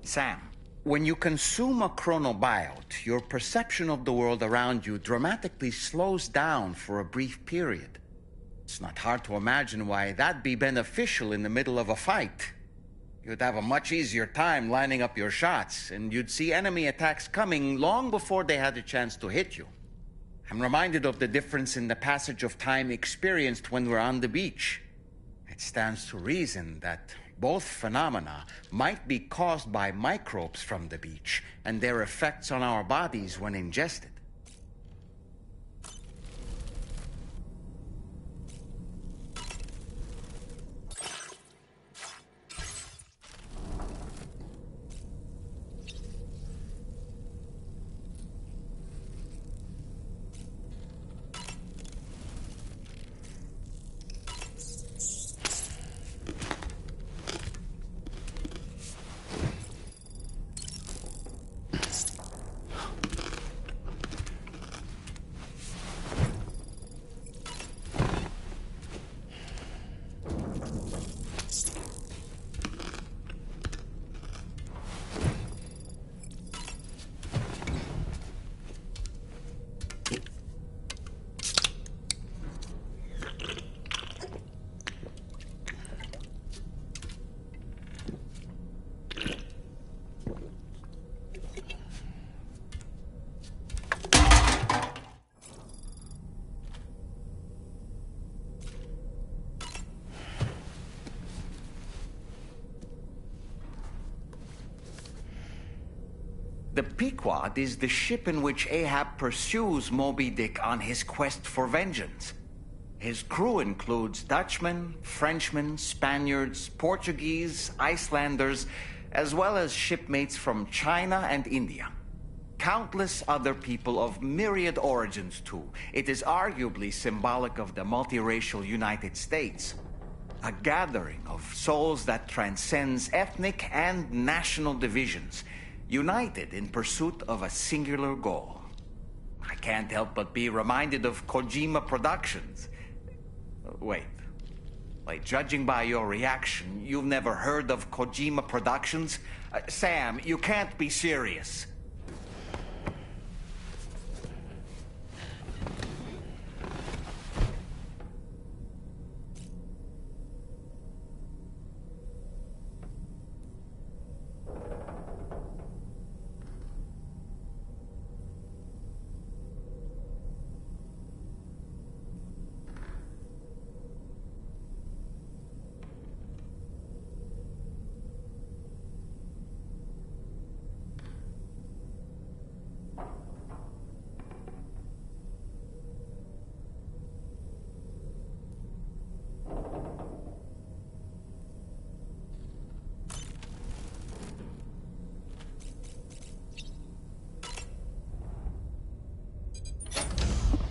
Sam, when you consume a chronobiote, your perception of the world around you dramatically slows down for a brief period. It's not hard to imagine why that'd be beneficial in the middle of a fight. You'd have a much easier time lining up your shots, and you'd see enemy attacks coming long before they had a chance to hit you. I'm reminded of the difference in the passage of time experienced when we're on the beach. It stands to reason that both phenomena might be caused by microbes from the beach and their effects on our bodies when ingested. The Pequod is the ship in which Ahab pursues Moby Dick on his quest for vengeance. His crew includes Dutchmen, Frenchmen, Spaniards, Portuguese, Icelanders, as well as shipmates from China and India. Countless other people of myriad origins, too. It is arguably symbolic of the multiracial United States. A gathering of souls that transcends ethnic and national divisions, united in pursuit of a singular goal. I can't help but be reminded of Kojima Productions. Wait, judging by your reaction, you've never heard of Kojima Productions? Sam, you can't be serious.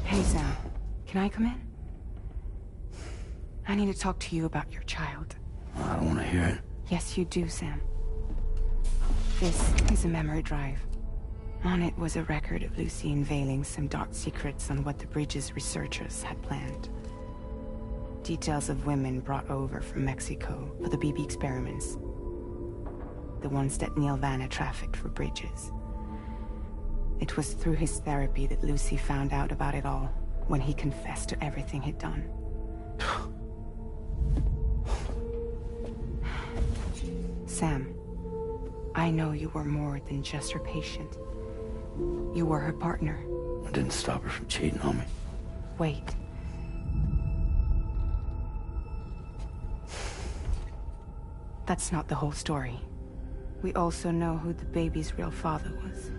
Hey, Sam. Can I come in? I need to talk to you about your child. I don't want to hear it. Yes, you do, Sam. This is a memory drive. On it was a record of Lucy unveiling some dark secrets on what the Bridges researchers had planned. Details of women brought over from Mexico for the BB experiments. The ones that Neil Vanna trafficked for Bridges. It was through his therapy that Lucy found out about it all, when he confessed to everything he'd done. Sam, I know you were more than just her patient. You were her partner. I didn't stop her from cheating on me. Wait. That's not the whole story. We also know who the baby's real father was.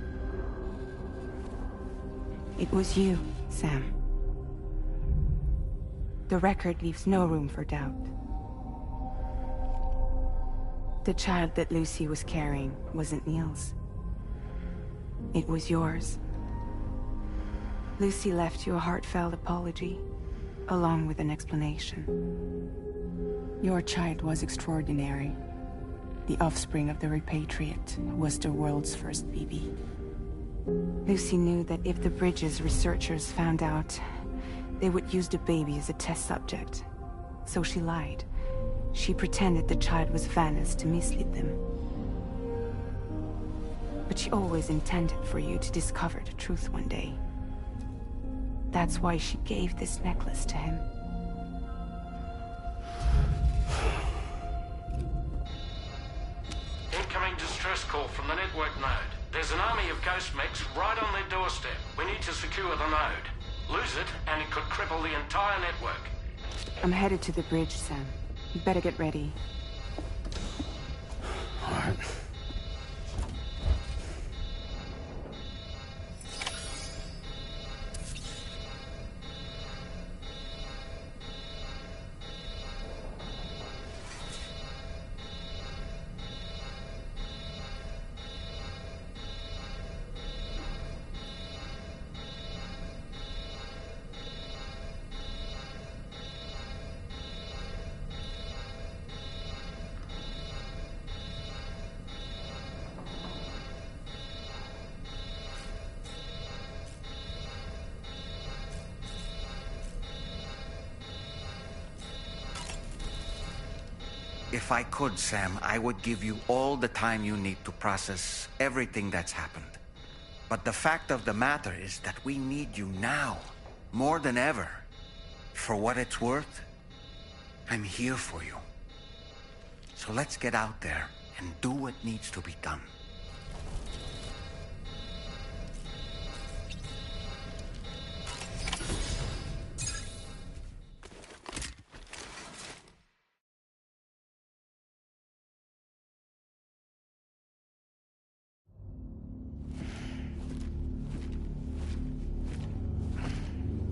It was you, Sam. The record leaves no room for doubt. The child that Lucy was carrying wasn't Neil's. It was yours. Lucy left you a heartfelt apology, along with an explanation. Your child was extraordinary. The offspring of the repatriate was the world's first BB. Lucy knew that if the Bridges researchers found out, they would use the baby as a test subject. So she lied. She pretended the child was Vanna's to mislead them. But she always intended for you to discover the truth one day. That's why she gave this necklace to him. Incoming distress call from the network node. There's an army of ghost mechs right on their doorstep. We need to secure the node. Lose it, and it could cripple the entire network. I'm headed to the bridge, Sam. You better get ready. All right. If I could, Sam, I would give you all the time you need to process everything that's happened. But the fact of the matter is that we need you now, more than ever. For what it's worth, I'm here for you. So let's get out there and do what needs to be done.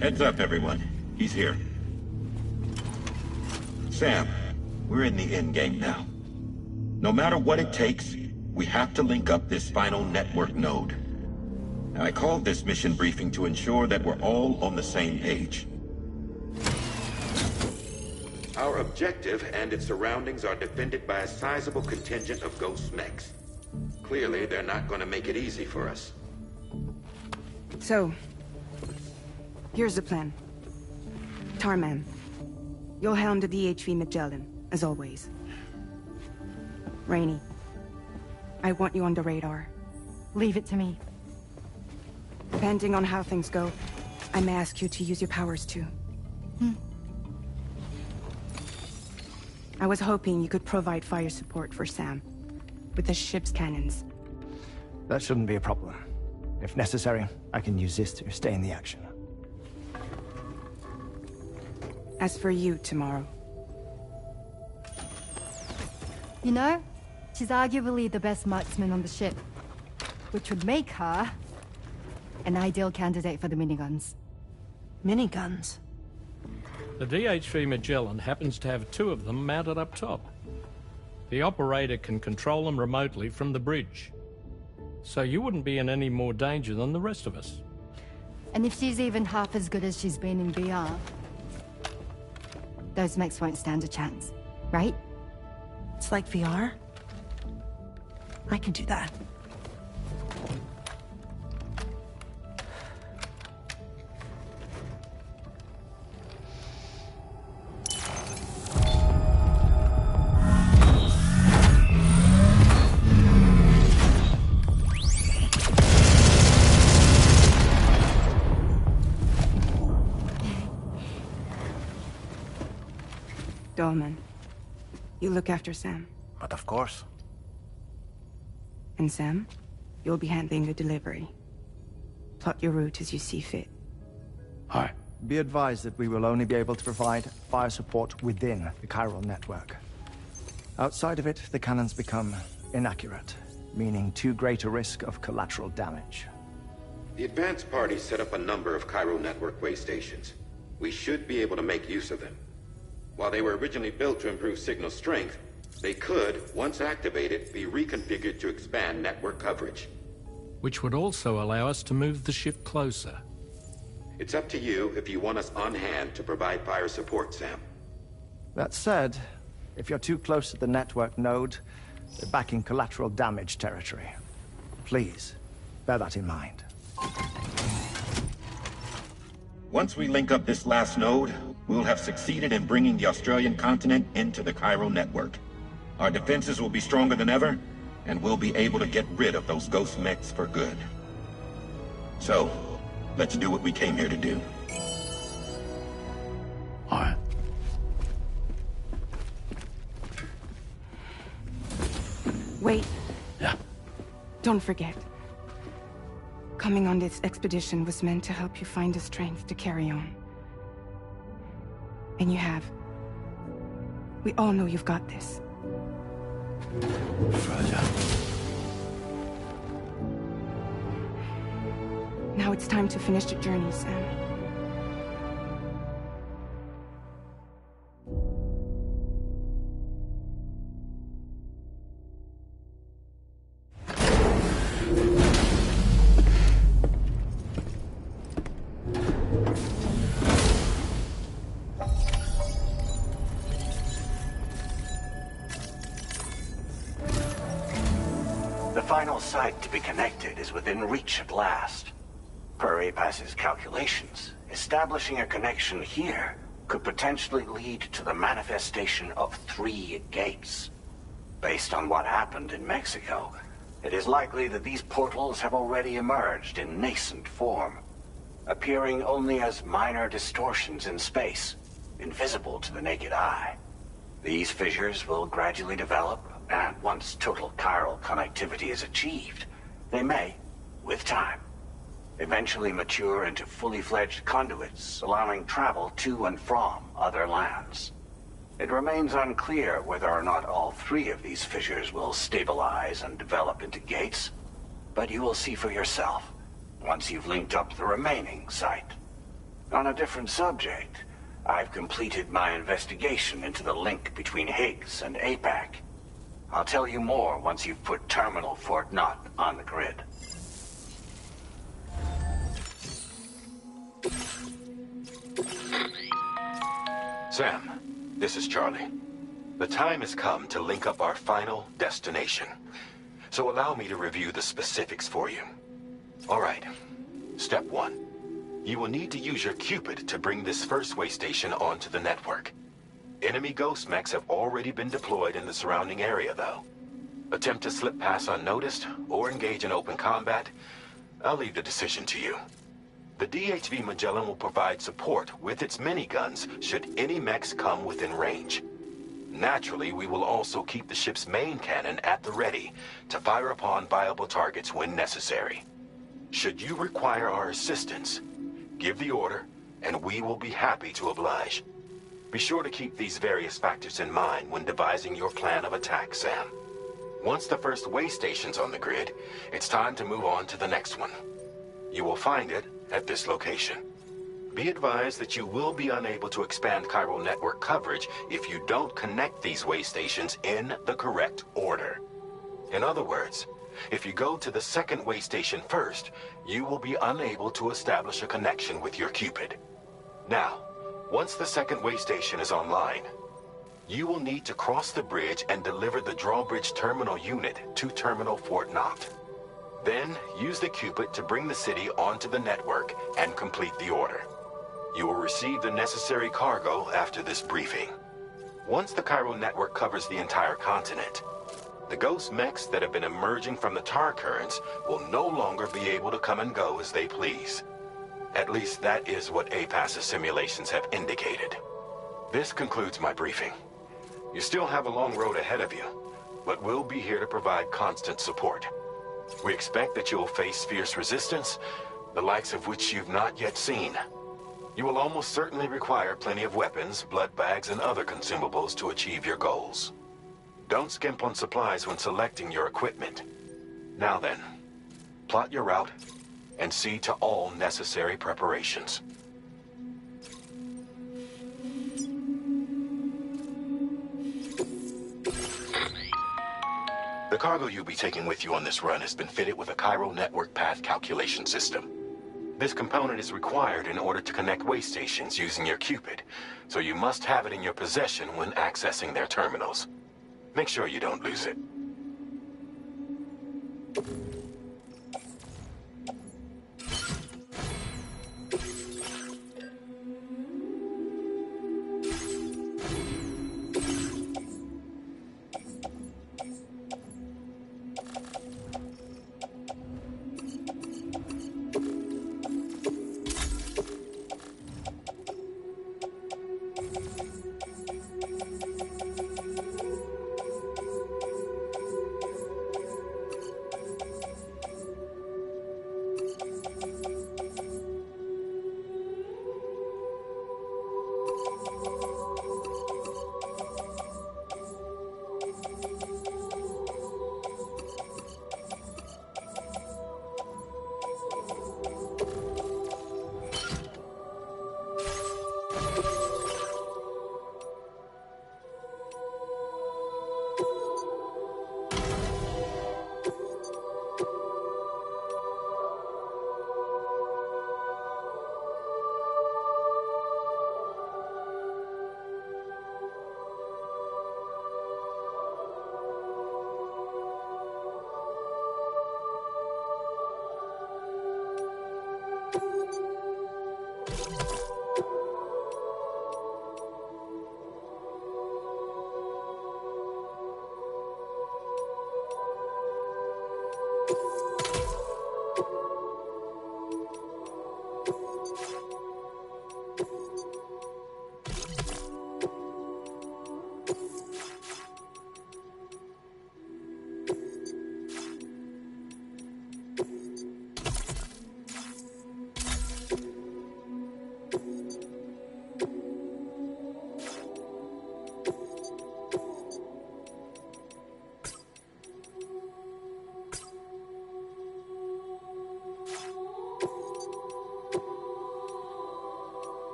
Heads up, everyone. He's here. Sam, we're in the endgame now. No matter what it takes, we have to link up this final network node. I called this mission briefing to ensure that we're all on the same page. Our objective and its surroundings are defended by a sizable contingent of ghost mechs. Clearly, they're not going to make it easy for us. So, here's the plan. Tarman, you'll helm the DHV Magellan, as always. Rainey, I want you on the radar. Leave it to me. Depending on how things go, I may ask you to use your powers too. I was hoping you could provide fire support for Sam, with the ship's cannons. That shouldn't be a problem. If necessary, I can use this to stay in the action. As for you, tomorrow. You know, she's arguably the best marksman on the ship, which would make her an ideal candidate for the miniguns. Miniguns? The DHV Magellan happens to have 2 of them mounted up top. The operator can control them remotely from the bridge. So you wouldn't be in any more danger than the rest of us. And if she's even half as good as she's been in VR, those mechs won't stand a chance, right? It's like VR? I can do that. Dolman, you look after Sam. But of course. And Sam, you'll be handling the delivery. Plot your route as you see fit. All right. Be advised that we will only be able to provide fire support within the chiral network. Outside of it, the cannons become inaccurate, meaning too great a risk of collateral damage. The advanced party set up a number of chiral network way stations. We should be able to make use of them. While they were originally built to improve signal strength, they could, once activated, be reconfigured to expand network coverage. Which would also allow us to move the ship closer. It's up to you if you want us on hand to provide fire support, Sam. That said, if you're too close to the network node, you're back in collateral damage territory. Please, bear that in mind. Once we link up this last node, we'll have succeeded in bringing the Australian continent into the chiral network. Our defenses will be stronger than ever, and we'll be able to get rid of those ghost mechs for good. So, let's do what we came here to do. All right. Wait. Yeah. Don't forget. Coming on this expedition was meant to help you find the strength to carry on. And you have. We all know you've got this. Fragile. Now it's time to finish the journey, Sam. The final site to be connected is within reach at last. Per APAS's calculations, establishing a connection here could potentially lead to the manifestation of 3 gates. Based on what happened in Mexico, it is likely that these portals have already emerged in nascent form, appearing only as minor distortions in space, invisible to the naked eye. These fissures will gradually develop, and once total chiral connectivity is achieved, they may, with time, eventually mature into fully fledged conduits, allowing travel to and from other lands. It remains unclear whether or not all 3 of these fissures will stabilize and develop into gates, but you will see for yourself once you've linked up the remaining site. On a different subject, I've completed my investigation into the link between Higgs and APAC. I'll tell you more once you've put Terminal Fort Knott on the grid. Sam, this is Charlie. The time has come to link up our final destination. So allow me to review the specifics for you. All right. Step 1. You will need to use your Cupid to bring this first way station onto the network. Enemy ghost mechs have already been deployed in the surrounding area, though. Attempt to slip past unnoticed or engage in open combat, I'll leave the decision to you. The DHV Magellan will provide support with its miniguns should any mechs come within range. Naturally, we will also keep the ship's main cannon at the ready to fire upon viable targets when necessary. Should you require our assistance, give the order, and we will be happy to oblige. Be sure to keep these various factors in mind when devising your plan of attack, Sam. Once the first way station's on the grid, it's time to move on to the next one. You will find it at this location. Be advised that you will be unable to expand chiral network coverage if you don't connect these way stations in the correct order. In other words, if you go to the second way station first, you will be unable to establish a connection with your Cupid. Now, once the second way station is online, you will need to cross the bridge and deliver the drawbridge terminal unit to Terminal Fort Knott. Then, use the Cupid to bring the city onto the network and complete the order. You will receive the necessary cargo after this briefing. Once the chiral network covers the entire continent, the ghost mechs that have been emerging from the tar currents will no longer be able to come and go as they please. At least that is what APAS's simulations have indicated. This concludes my briefing. You still have a long road ahead of you, but we'll be here to provide constant support. We expect that you will face fierce resistance, the likes of which you've not yet seen. You will almost certainly require plenty of weapons, blood bags, and other consumables to achieve your goals. Don't skimp on supplies when selecting your equipment. Now then, plot your route and see to all necessary preparations. The cargo you'll be taking with you on this run has been fitted with a chiral network path calculation system. This component is required in order to connect way stations using your Cupid, so you must have it in your possession when accessing their terminals. Make sure you don't lose it.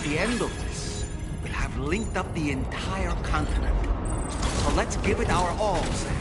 the end of this, we'll have linked up the entire continent. So let's give it our all, Sam.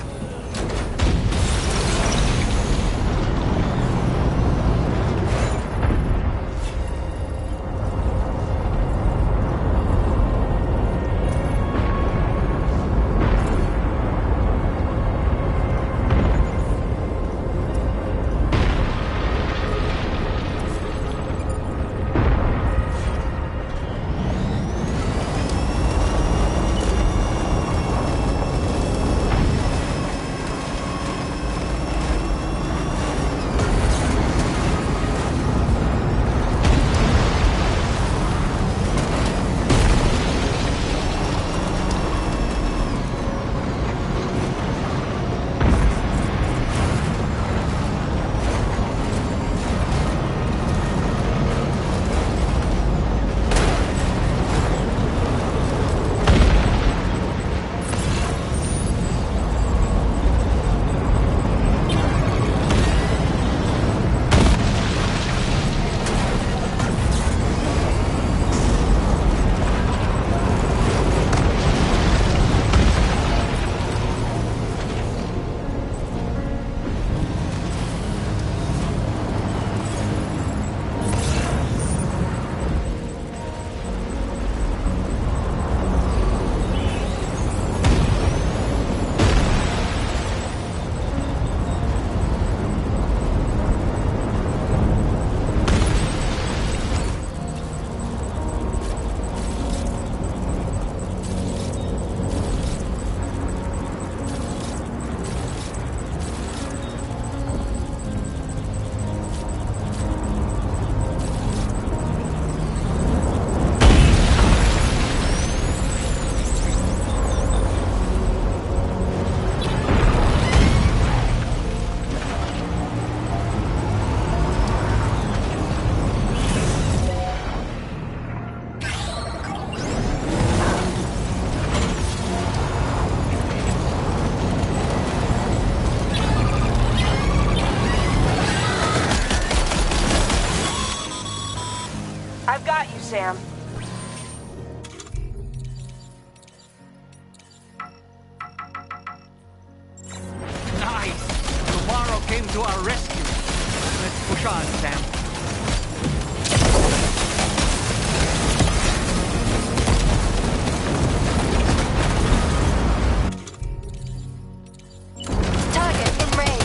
I've got you, Sam. Nice! Tomorrow came to our rescue. Let's push on, Sam. Target in range.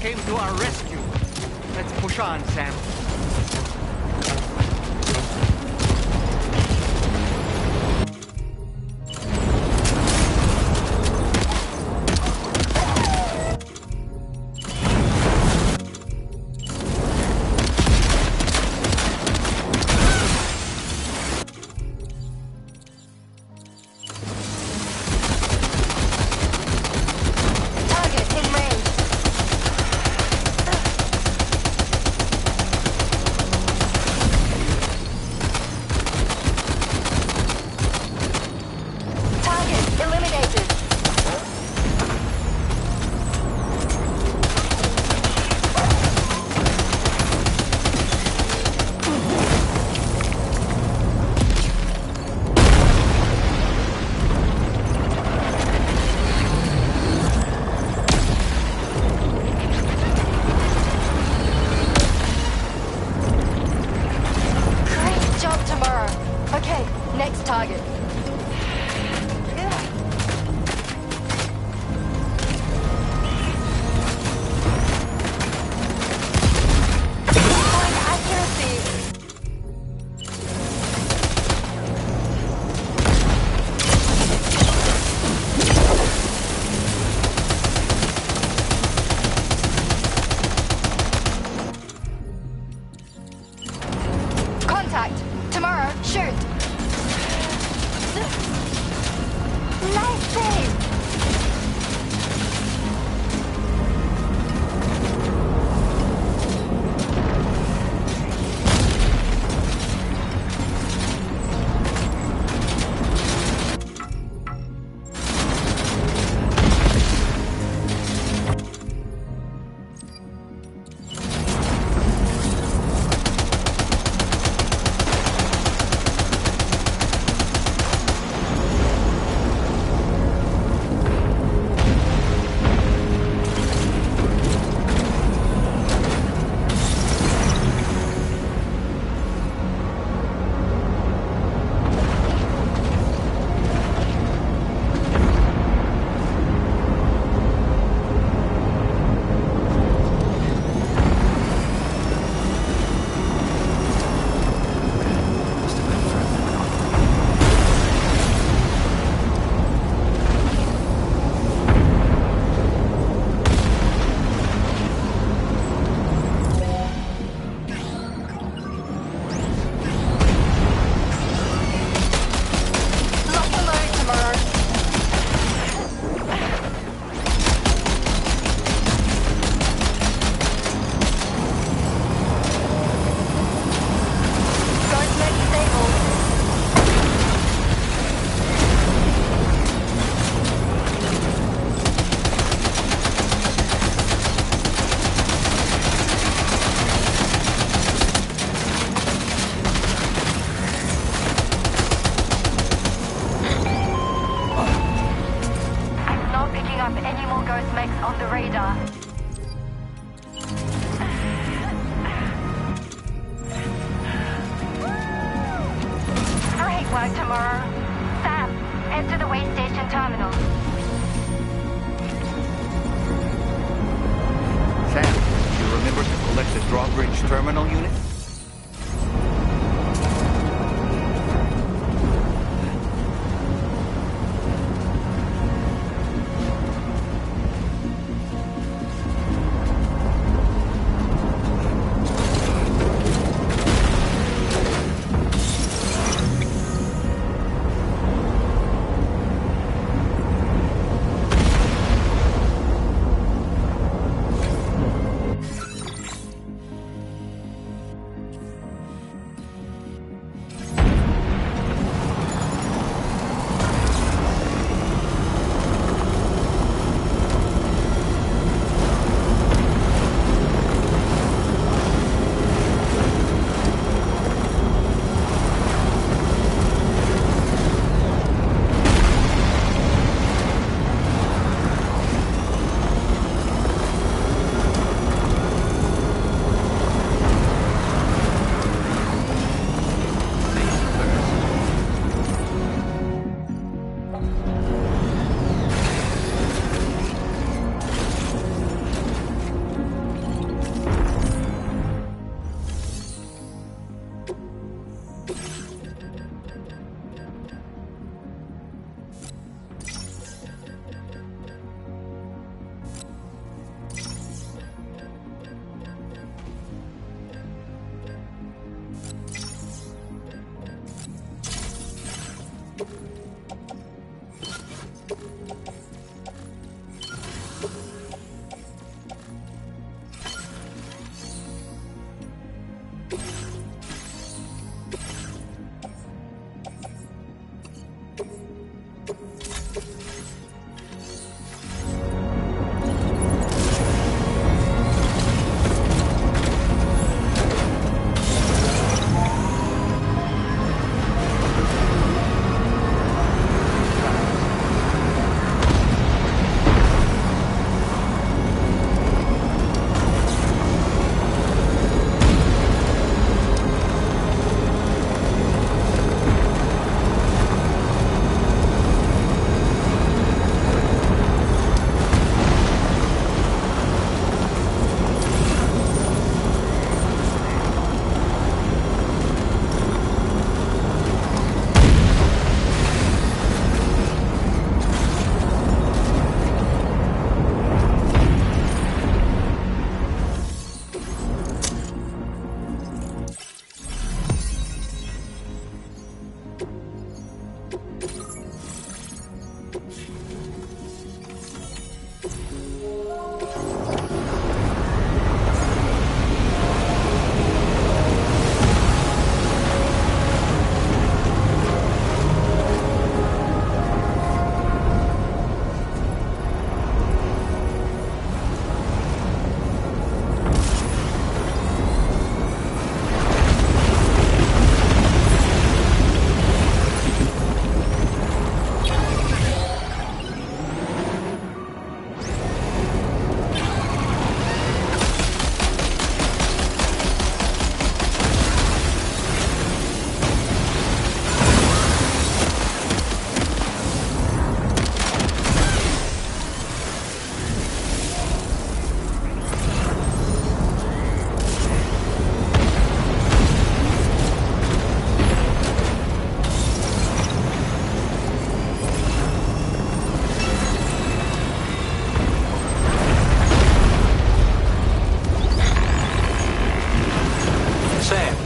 came to our rescue. Let's push on, Sam.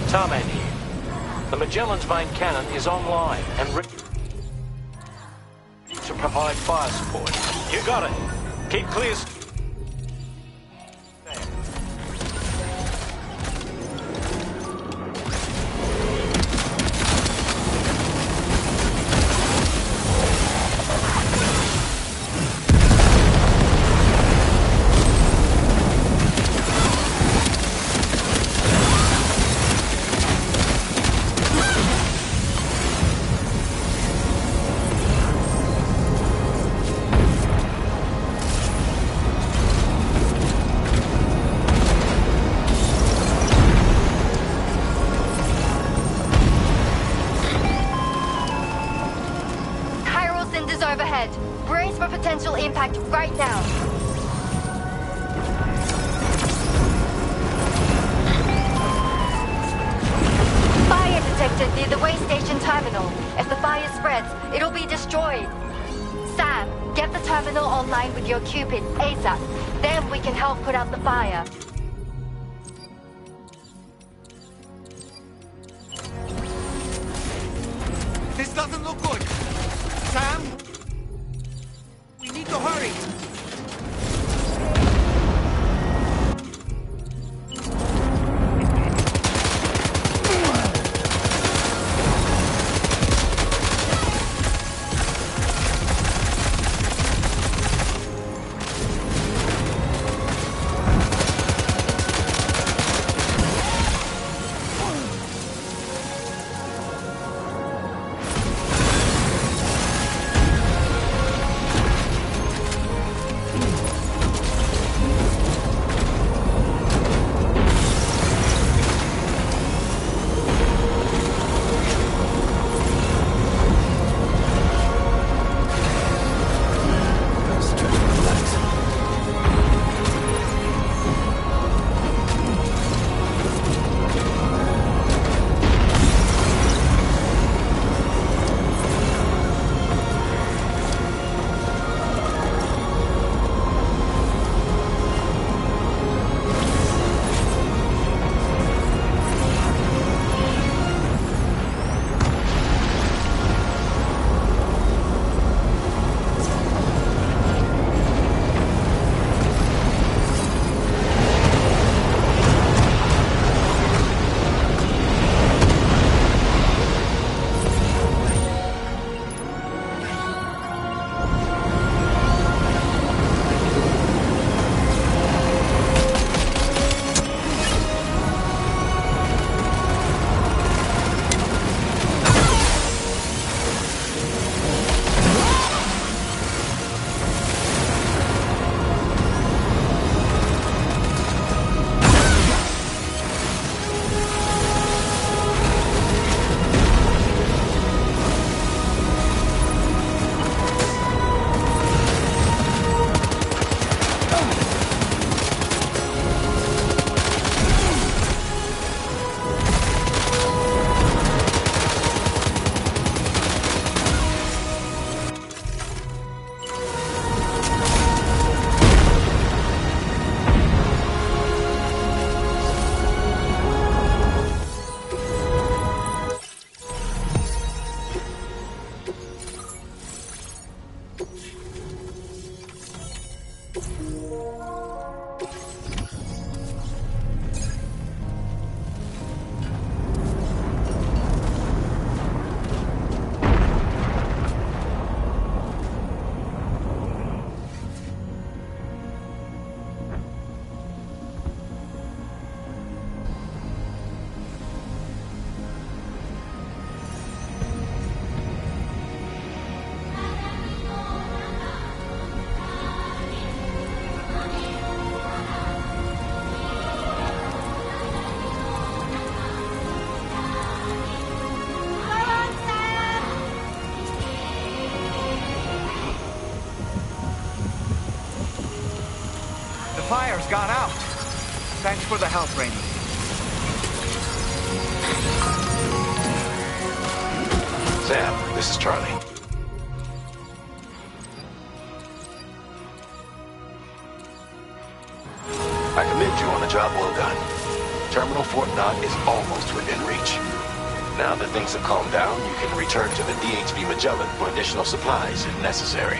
Tarman here. The Magellan's main cannon is online and ready to provide fire support. You got it. Keep clear. Overhead. Brace for potential impact right now. Fire detected near the way station terminal. If the fire spreads, it'll be destroyed. Sam, get the terminal online with your Cupid ASAP. Then we can help put out the fire. This doesn't look good. Sam? We need to hurry! fire's gone out. Thanks for the help, Rainey. Sam, this is Charlie. I commend you on a job well done. Terminal Fort Knott is almost within reach. Now that things have calmed down, you can return to the DHV Magellan for additional supplies if necessary.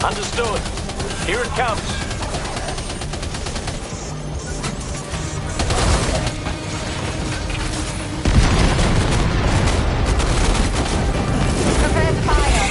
Understood. Here it comes. Prepare to fire.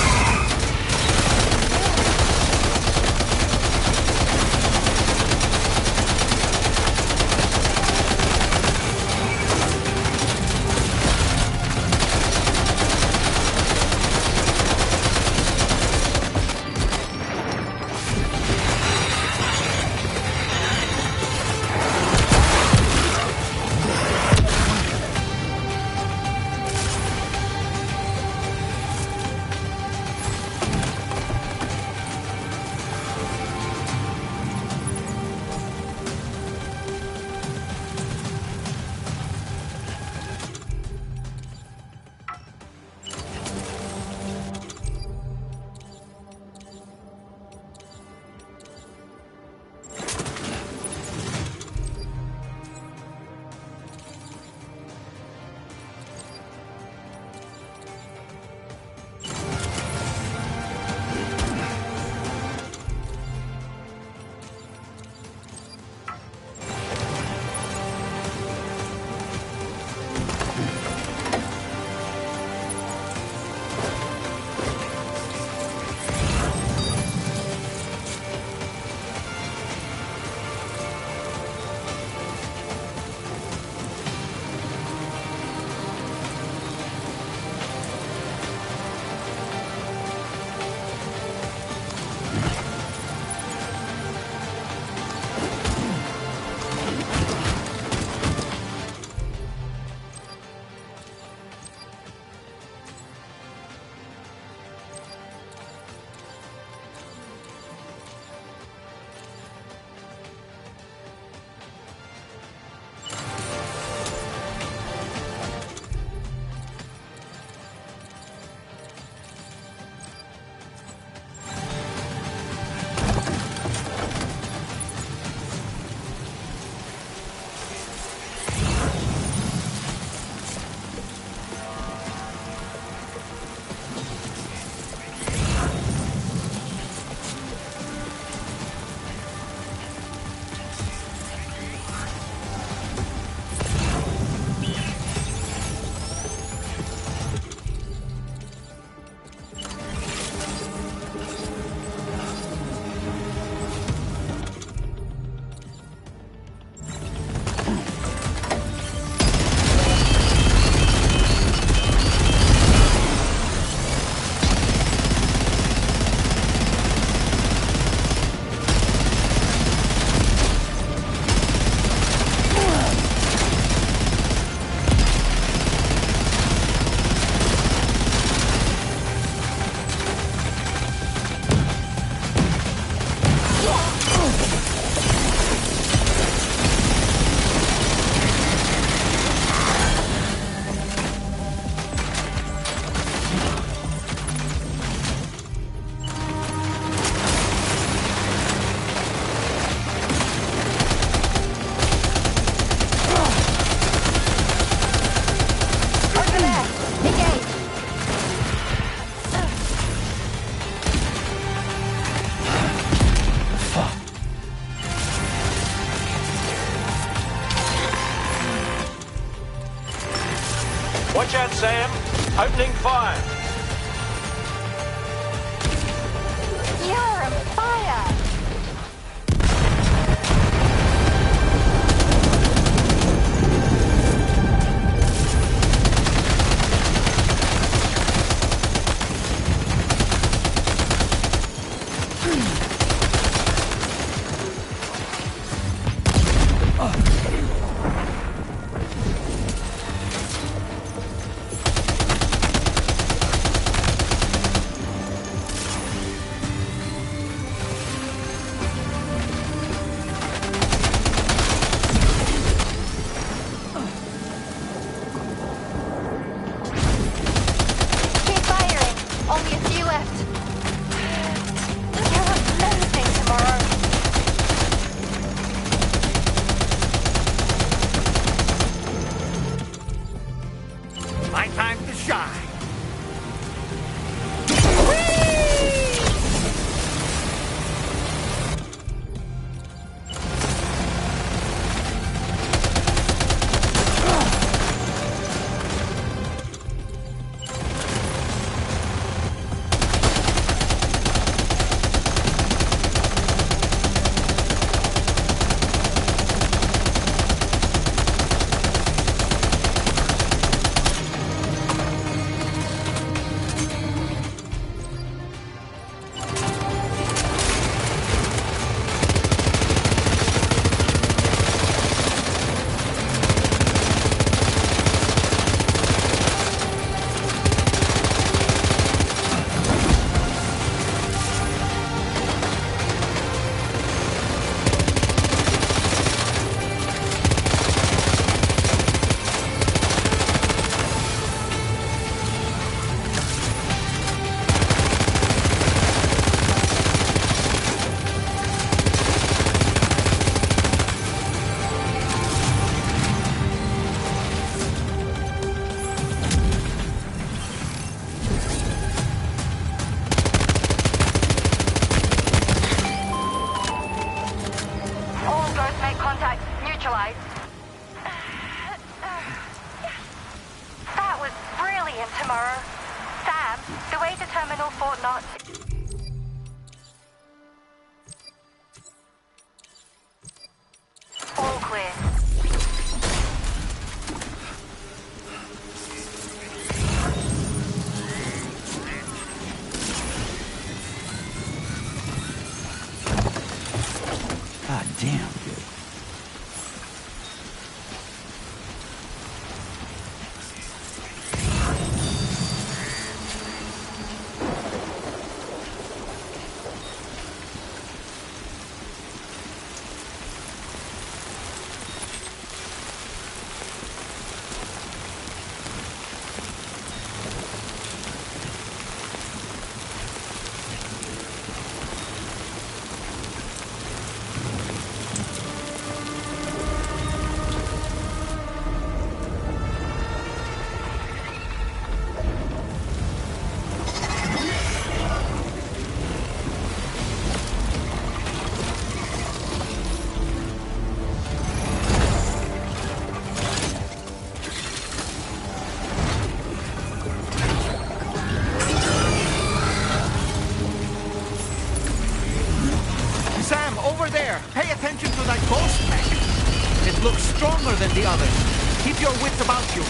Opening fire. You're on fire! My time to shine. That was brilliant, Tomorrow. Sam, the way to Terminal Fort Knox. All clear. God damn good. Sam, over there! Pay attention to that ghost mech! It looks stronger than the others. Keep your wits about you.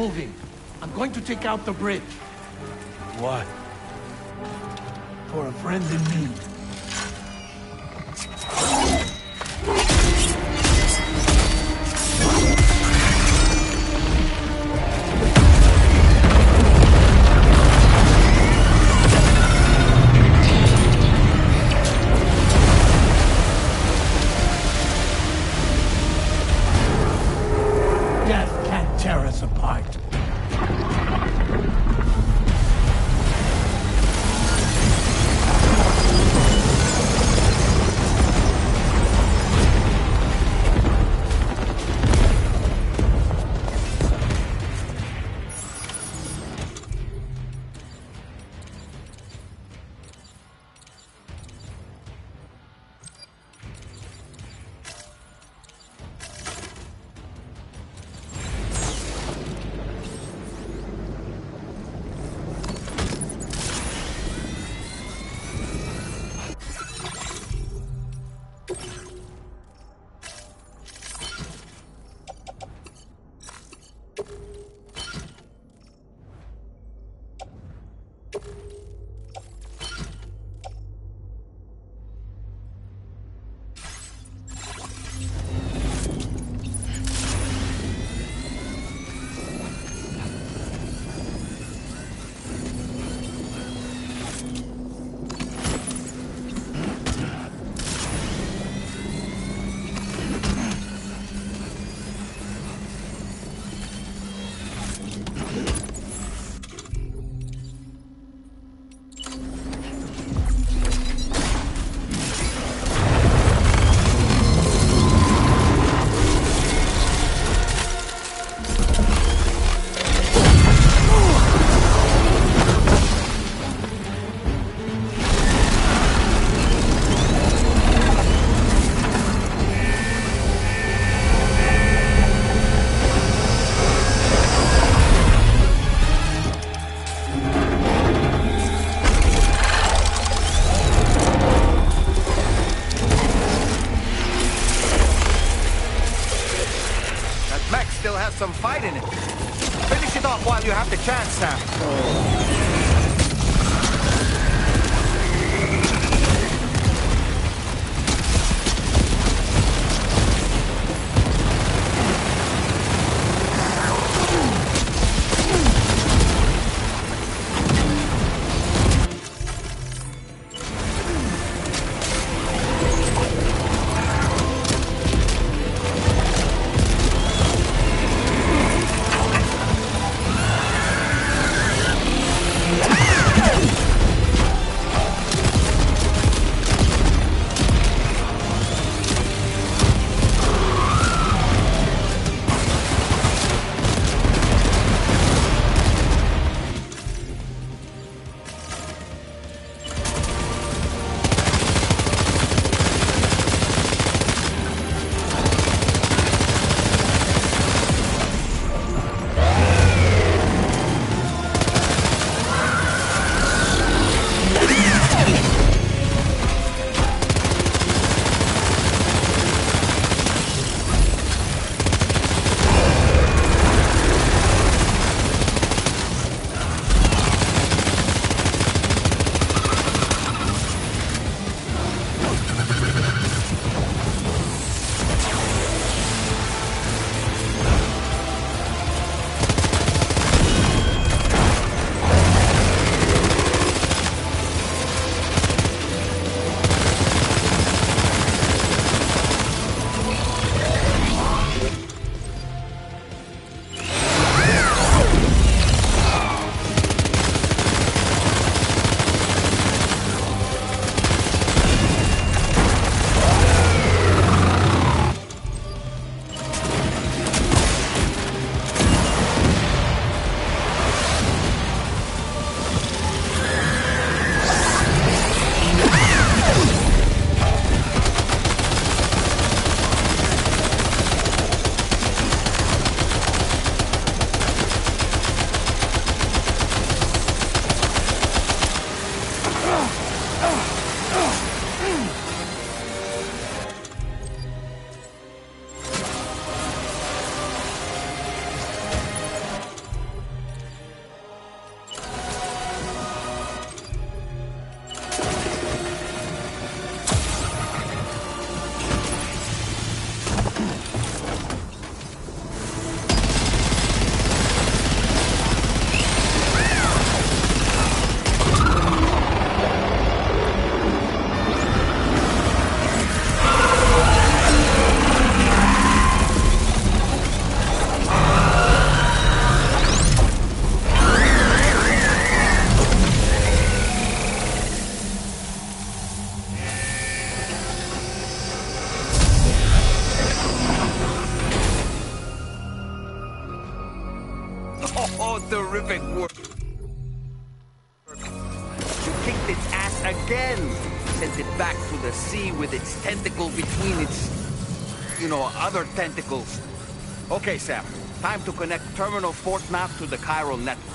moving. I'm going to take out the bridge. Why? For a friend in need. Death can't tear us apart. Still has some fight in it. Finish it off while you have the chance, Sam. again. Sent it back to the sea with its tentacle between its, other tentacles. Okay, Sam. Time to connect Terminal Port Map to the chiral network.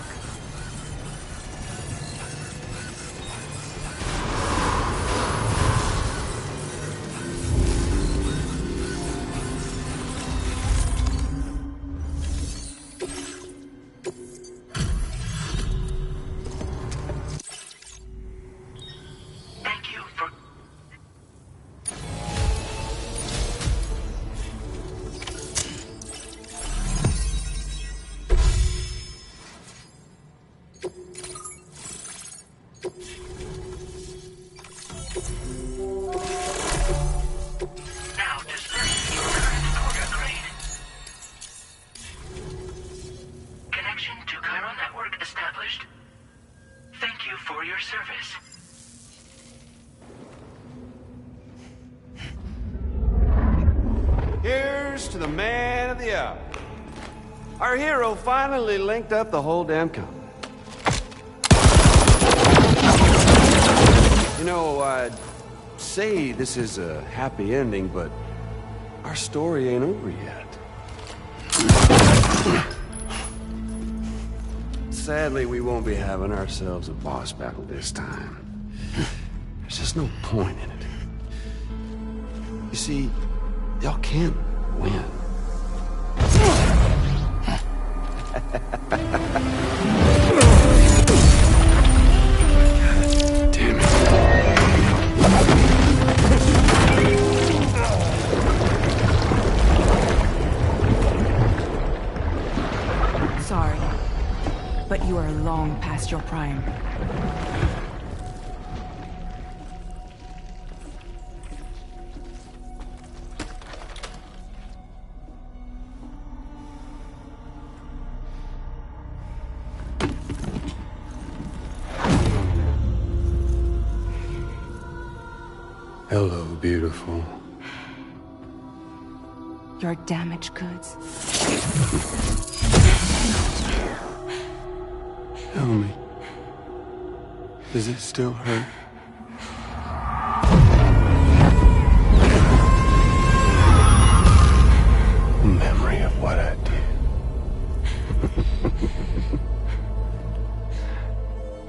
Here's to the man of the hour. Our hero finally linked up the whole damn company. I'd say this is a happy ending, but our story ain't over yet. Sadly, we won't be having ourselves a boss battle this time. There's just no point in it. You see, y'all can't win. Damn it. Sorry, but you are long past your prime. Hello, beautiful. Your damaged goods. Tell me, does it still hurt? Memory of what I did.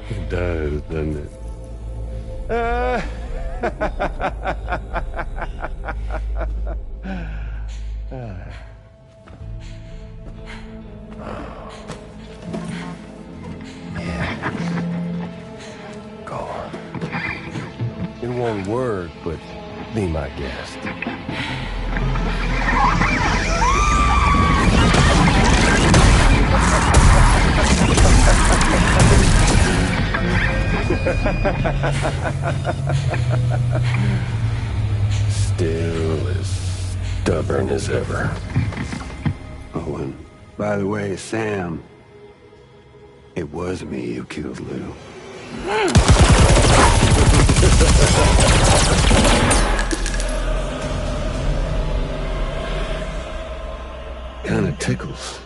It does, doesn't it? Go on. It won't work, but be my guest. Still as stubborn as ever. Oh, and by the way, Sam, it was me who killed Lou. Kinda tickles.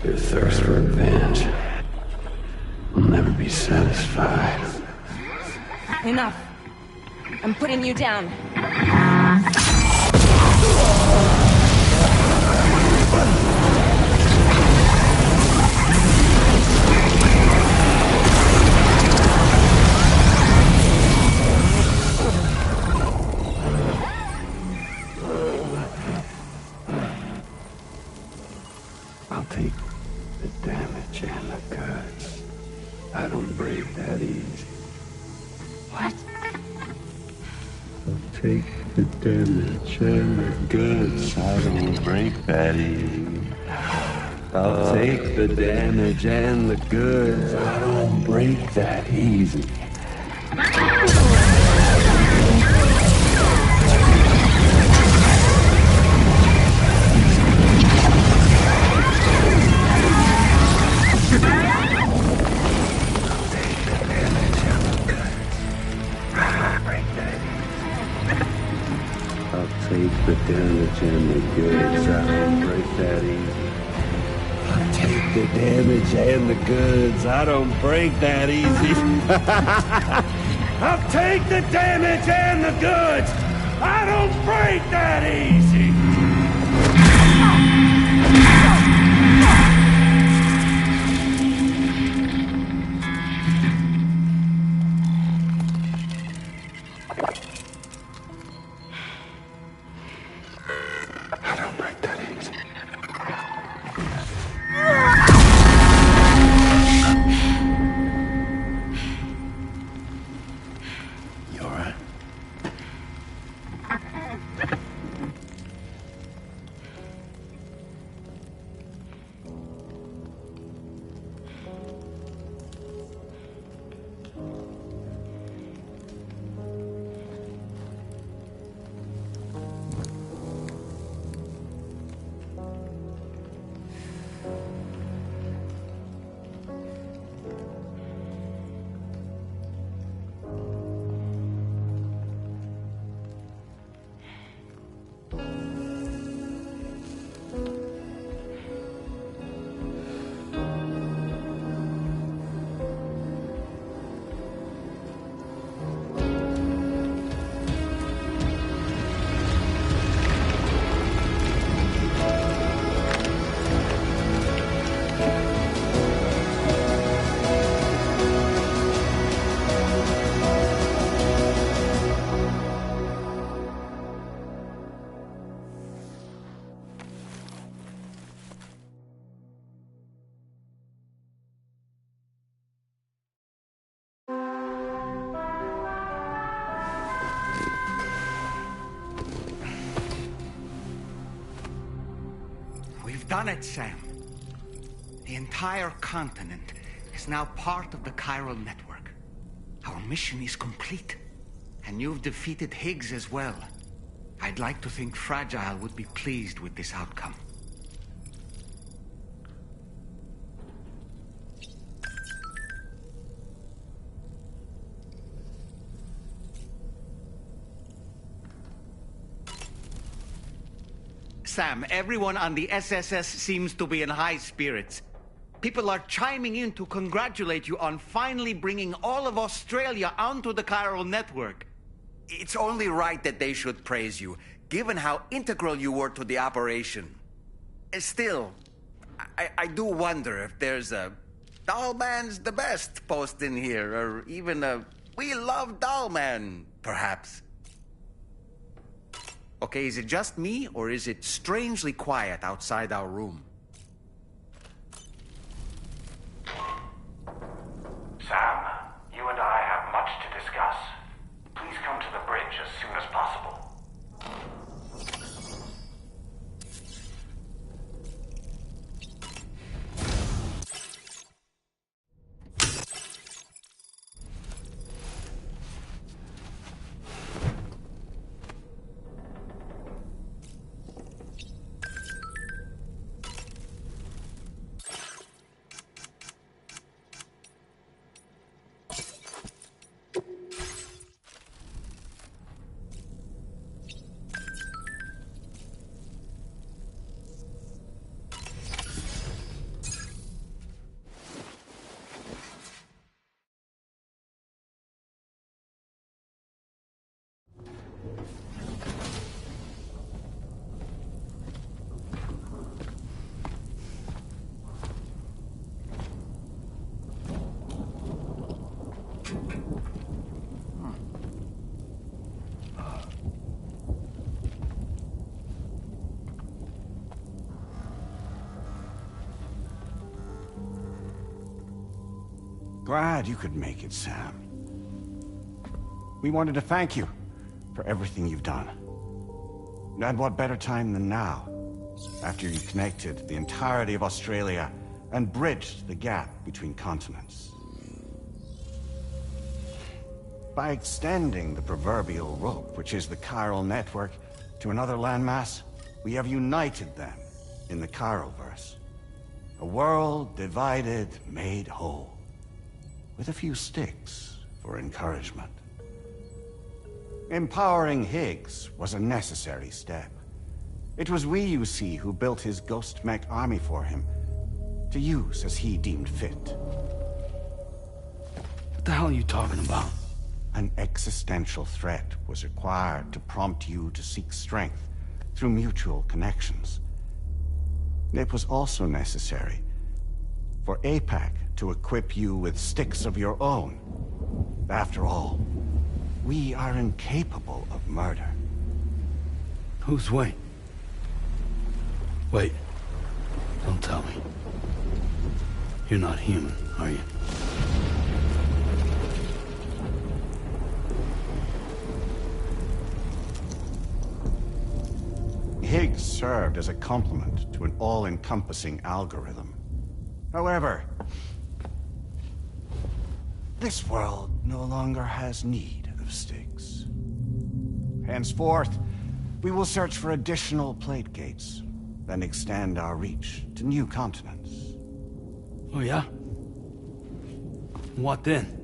Your thirst for revenge will never be satisfied. Enough. I'm putting you down. I'll take the damage and the goods. I don't break that easy. What? I'll take the damage and the goods. I don't break that easy. I'll take the damage and the goods. I don't break that easy. I'll take the damage and the goods. I don't break that easy. I'll take the damage and the goods. I don't break that easy. I'll take the damage and the goods. I don't break that easy. Done it, Sam. The entire continent is now part of the chiral network. Our mission is complete. And you've defeated Higgs as well. I'd like to think Fragile would be pleased with this outcome. Sam, everyone on the SSS seems to be in high spirits. People are chiming in to congratulate you on finally bringing all of Australia onto the chiral network. It's only right that they should praise you, given how integral you were to the operation. Still, I do wonder if there's a Dollman's the best post in here, or even a We Love Dollman, perhaps. Okay, is it just me, or is it strangely quiet outside our room? Sam, you and I have much to discuss. Please come to the bridge as soon as possible. Glad you could make it, Sam. We wanted to thank you for everything you've done. And what better time than now, after you connected the entirety of Australia and bridged the gap between continents. By extending the proverbial rope, which is the chiral network, to another landmass, we have united them in the Chiralverse. A world divided, made whole. With a few sticks for encouragement. Empowering Higgs was a necessary step. It was we, you see, who built his ghost mech army for him, to use as he deemed fit. What the hell are you talking about? An existential threat was required to prompt you to seek strength through mutual connections. It was also necessary for APAC to equip you with sticks of your own. After all, we are incapable of murder. Who's we? Wait. Don't tell me. You're not human, are you? Higgs served as a complement to an all-encompassing algorithm. However, this world no longer has need of sticks. Henceforth, we will search for additional plate gates, then extend our reach to new continents. Oh yeah? What then?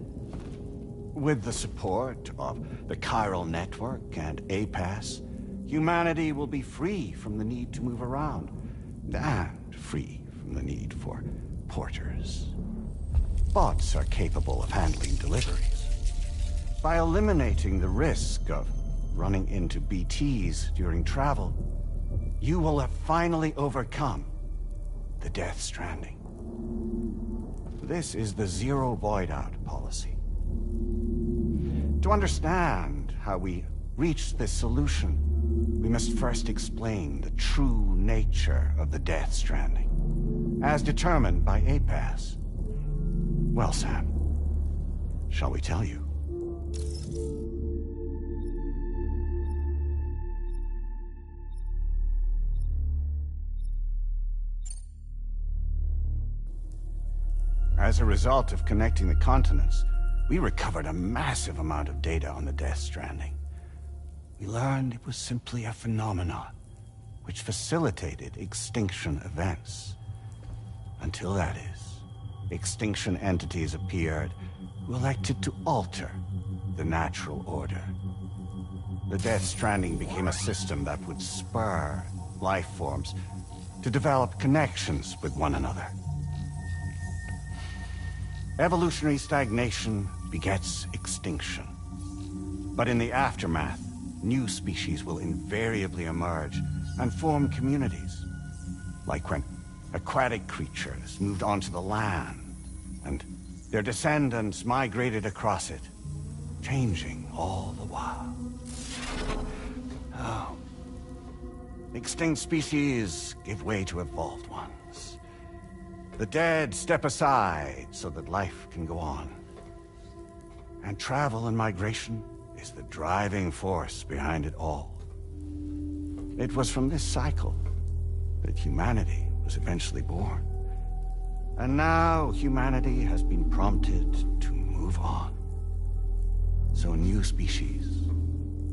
With the support of the chiral network and APAS, humanity will be free from the need to move around, and free from the need for porters. Bots are capable of handling deliveries. By eliminating the risk of running into BTs during travel, you will have finally overcome the Death Stranding. This is the Zero Void Out policy. To understand how we reached this solution, we must first explain the true nature of the Death Stranding, as determined by APAS. Well, Sam, shall we tell you? As a result of connecting the continents, we recovered a massive amount of data on the Death Stranding. We learned it was simply a phenomenon which facilitated extinction events. Until that is, extinction entities appeared who elected to alter the natural order. The Death Stranding became a system that would spur life forms to develop connections with one another. Evolutionary stagnation begets extinction. But in the aftermath, new species will invariably emerge and form communities. Like when aquatic creatures moved onto the land, and their descendants migrated across it, changing all the while. Oh. Extinct species give way to evolved ones. The dead step aside so that life can go on. And travel and migration is the driving force behind it all. It was from this cycle that humanity was eventually born. And now humanity has been prompted to move on. So new species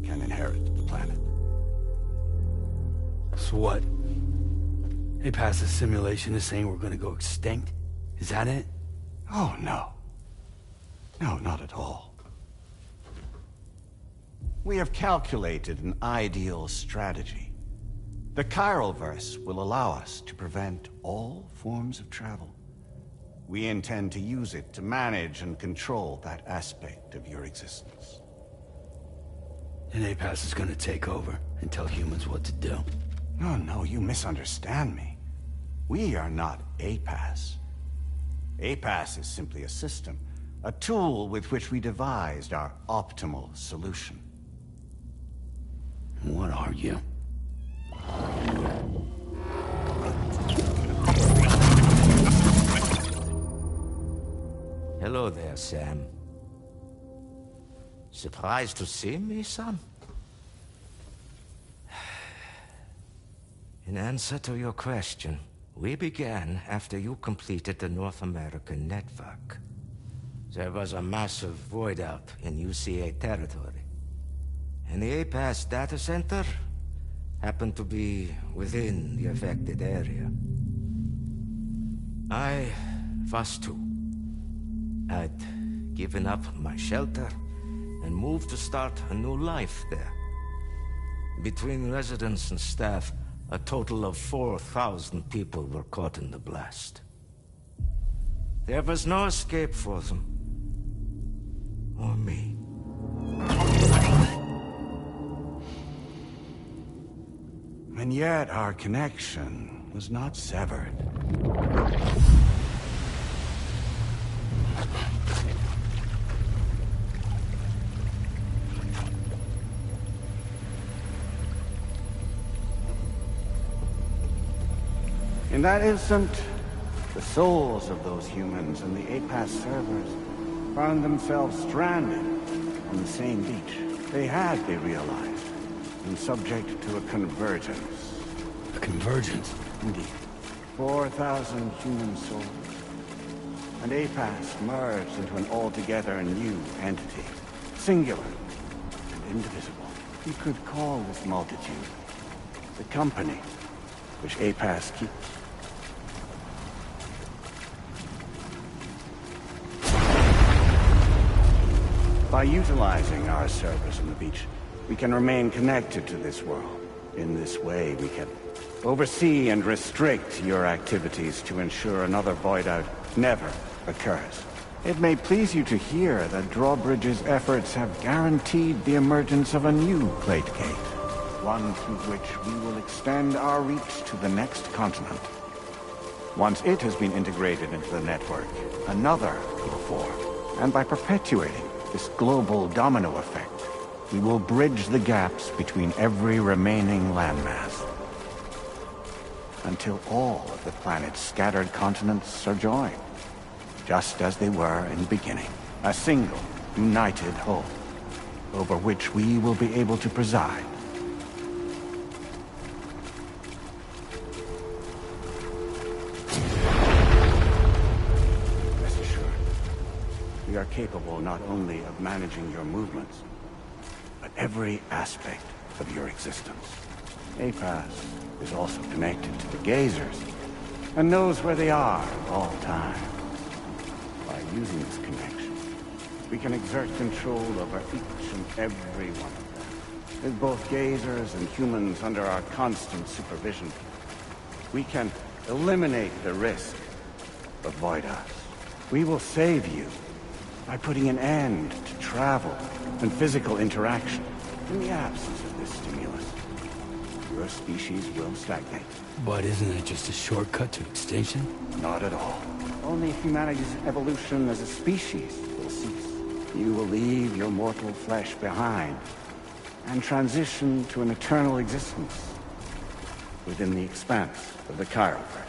can inherit the planet. So what? APAS's simulation is saying we're gonna go extinct? Is that it? Oh, no. No, not at all. We have calculated an ideal strategy. The Chiralverse will allow us to prevent all forms of travel. We intend to use it to manage and control that aspect of your existence. And APAS is gonna take over and tell humans what to do. No, you misunderstand me. We are not APAS. APAS is simply a system, a tool with which we devised our optimal solution. What are you? Hello there, Sam. Surprised to see me, son? In answer to your question, we began after you completed the North American network. There was a massive void out in UCA territory. And the APAS data center happened to be within the affected area. I was too. I'd given up my shelter and moved to start a new life there. Between residents and staff, a total of 4,000 people were caught in the blast. There was no escape for them. Or me. And yet our connection was not severed. In that instant, the souls of those humans and the APAS servers found themselves stranded on the same beach. They realized, been subject to a convergence. A convergence? Indeed. 4,000 human souls. And APAS merged into an altogether new entity. Singular and indivisible. You could call this multitude the company which APAS keeps. By utilizing our servers on the beach, we can remain connected to this world. In this way, we can oversee and restrict your activities to ensure another void out never occurs. It may please you to hear that Drawbridge's efforts have guaranteed the emergence of a new plate gate, one through which we will extend our reach to the next continent. Once it has been integrated into the network, another will form, and by perpetuating this global domino effect, we will bridge the gaps between every remaining landmass, until all of the planet's scattered continents are joined, just as they were in the beginning. A single, united whole, over which we will be able to preside. Rest assured, we are capable not only of managing your movements, but every aspect of your existence. APAS is also connected to the gazers, and knows where they are at all times. By using this connection, we can exert control over each and every one of them. With both gazers and humans under our constant supervision, we can eliminate the risk of Void Us. We will save you by putting an end to travel and physical interaction. In the absence of this stimulus, your species will stagnate. But isn't it just a shortcut to extinction? Not at all. Only humanity's evolution as a species will cease. You will leave your mortal flesh behind and transition to an eternal existence within the expanse of the Chiroverse.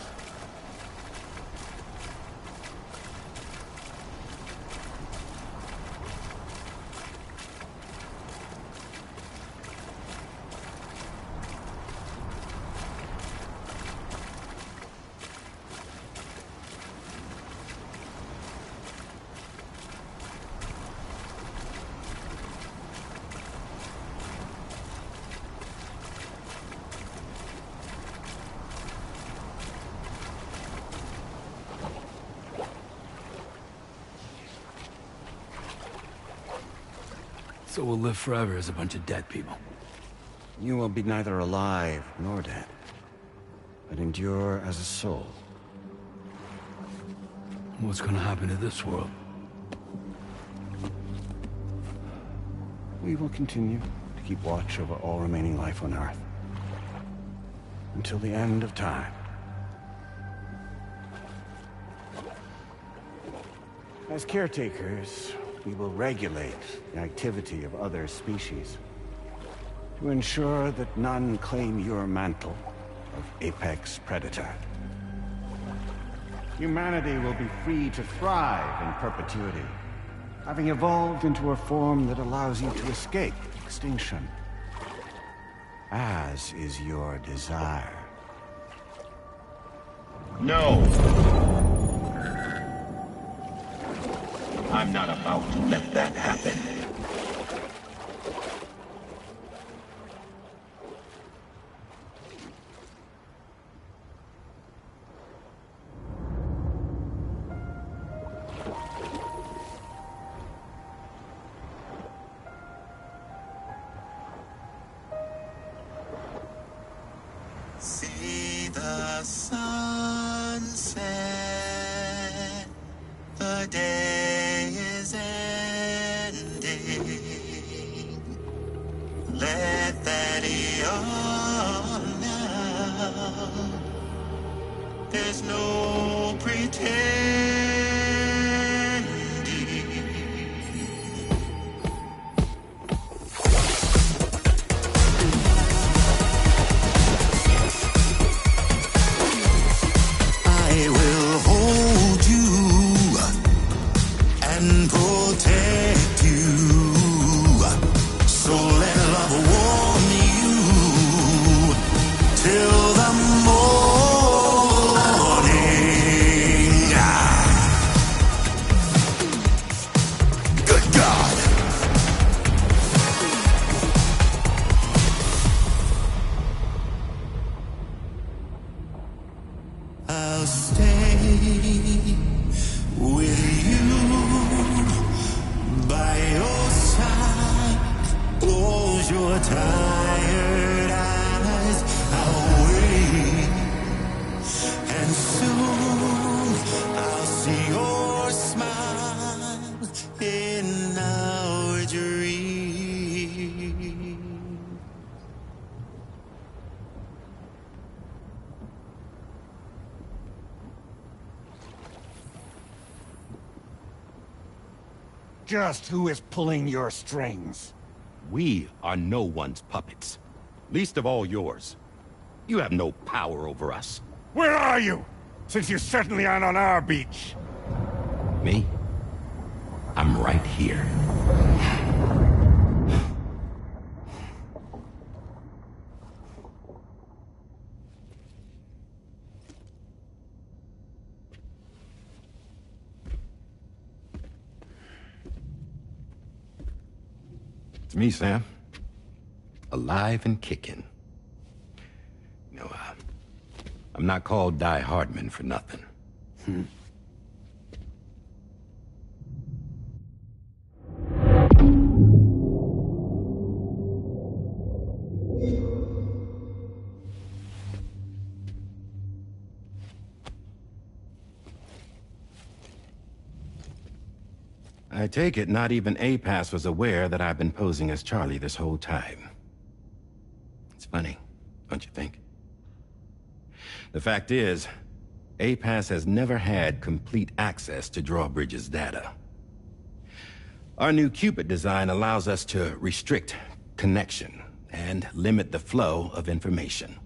So we'll live forever as a bunch of dead people. You will be neither alive nor dead, but endure as a soul. What's gonna happen to this world? We will continue to keep watch over all remaining life on Earth. Until the end of time. As caretakers, we will regulate the activity of other species to ensure that none claim your mantle of apex predator. Humanity will be free to thrive in perpetuity, having evolved into a form that allows you to escape extinction, as is your desire. No! I'm not about to let that happen. See the sunset. The day is ending. Let that yawn now. There's no pretending. I will hold you and protect you. So let love warm you till the morning. Good God. I'll stay with you by your side. Close your tired eyes. I'll wait, and soon I'll see your smile in our dream. Just who is pulling your strings? We are no one's puppets. Least of all yours. You have no power over us. Where are you? Since you certainly aren't on our beach. Me? I'm right here. It's me, Sam. Alive and kicking. No, I'm not called Die Hardman for nothing. I take it not even APAS was aware that I've been posing as Charlie this whole time. It's funny, don't you think? The fact is, APAS has never had complete access to Drawbridge's data. Our new Cupid design allows us to restrict connection and limit the flow of information.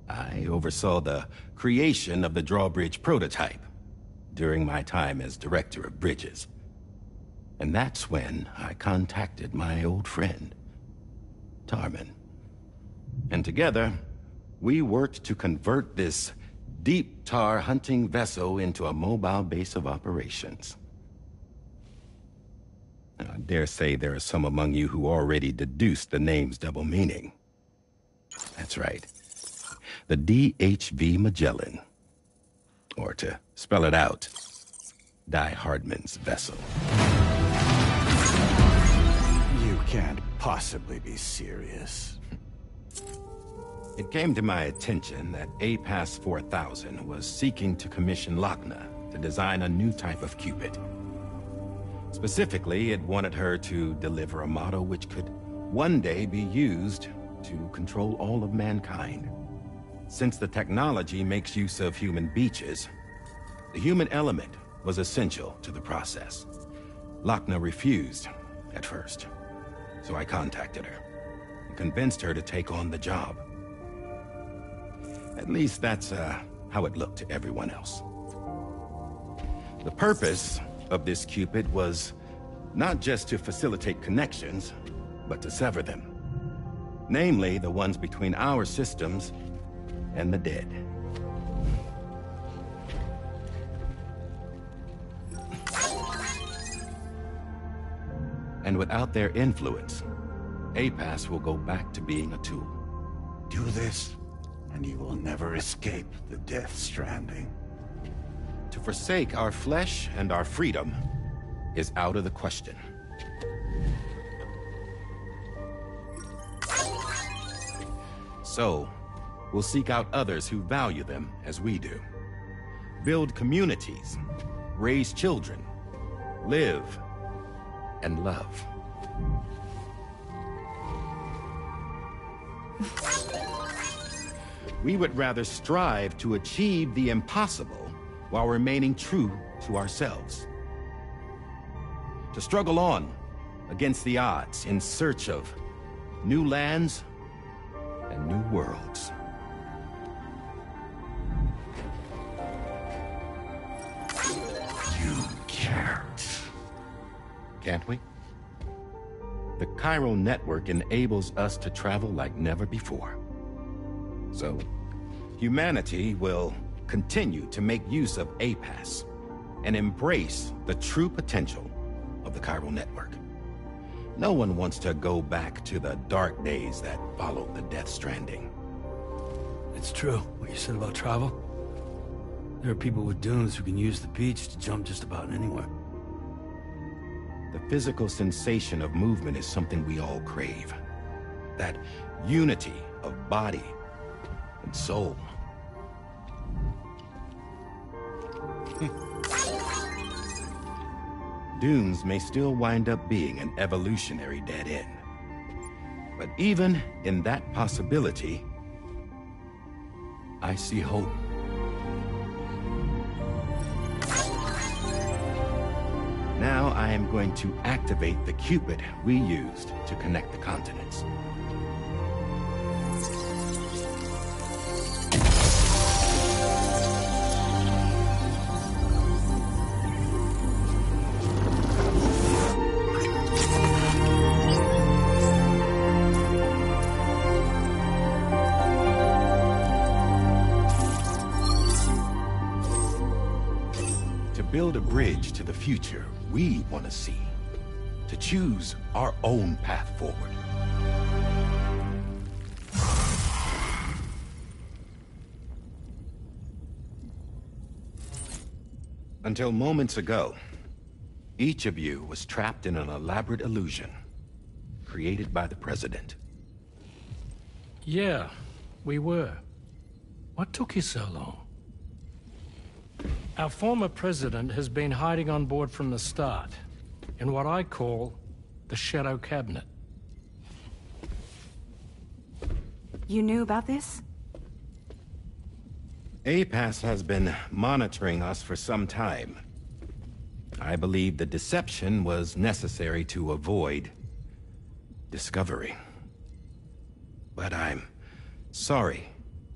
I oversaw the creation of the Drawbridge prototype during my time as Director of Bridges. And that's when I contacted my old friend, Tarman. And together, we worked to convert this deep tar hunting vessel into a mobile base of operations. Now, I dare say there are some among you who already deduced the name's double meaning. That's right. The DHV Magellan. Or to spell it out, Die Hardman's vessel. You can't possibly be serious. It came to my attention that APAS 4000 was seeking to commission Lochna to design a new type of Cupid. Specifically, it wanted her to deliver a model which could one day be used to control all of mankind. Since the technology makes use of human beaches, the human element was essential to the process. Lochna refused at first, so I contacted her and convinced her to take on the job. At least that's how it looked to everyone else. The purpose of this Cupid was not just to facilitate connections, but to sever them. Namely, the ones between our systems and the dead. And without their influence, APAS will go back to being a tool. Do this, and you will never escape the Death Stranding. To forsake our flesh and our freedom is out of the question. So, will seek out others who value them as we do. Build communities, raise children, live, and love. We would rather strive to achieve the impossible while remaining true to ourselves. To struggle on against the odds in search of new lands and new worlds. You can't. Can't we? The Chiral network enables us to travel like never before. So, humanity will continue to make use of APAS and embrace the true potential of the Chiral network. No one wants to go back to the dark days that followed the Death Stranding. It's true, what you said about travel. There are people with dunes who can use the beach to jump just about anywhere. The physical sensation of movement is something we all crave. That unity of body and soul. Dunes may still wind up being an evolutionary dead end. But even in that possibility, I see hope. Now I am going to activate the Cupid we used to connect the continents. To build a bridge to the future we want to see, to choose our own path forward. Until moments ago, each of you was trapped in an elaborate illusion created by the President. Yeah, we were. What took you so long? Our former president has been hiding on board from the start, in what I call the Shadow Cabinet. You knew about this? APAS has been monitoring us for some time. I believe the deception was necessary to avoid discovery. But I'm sorry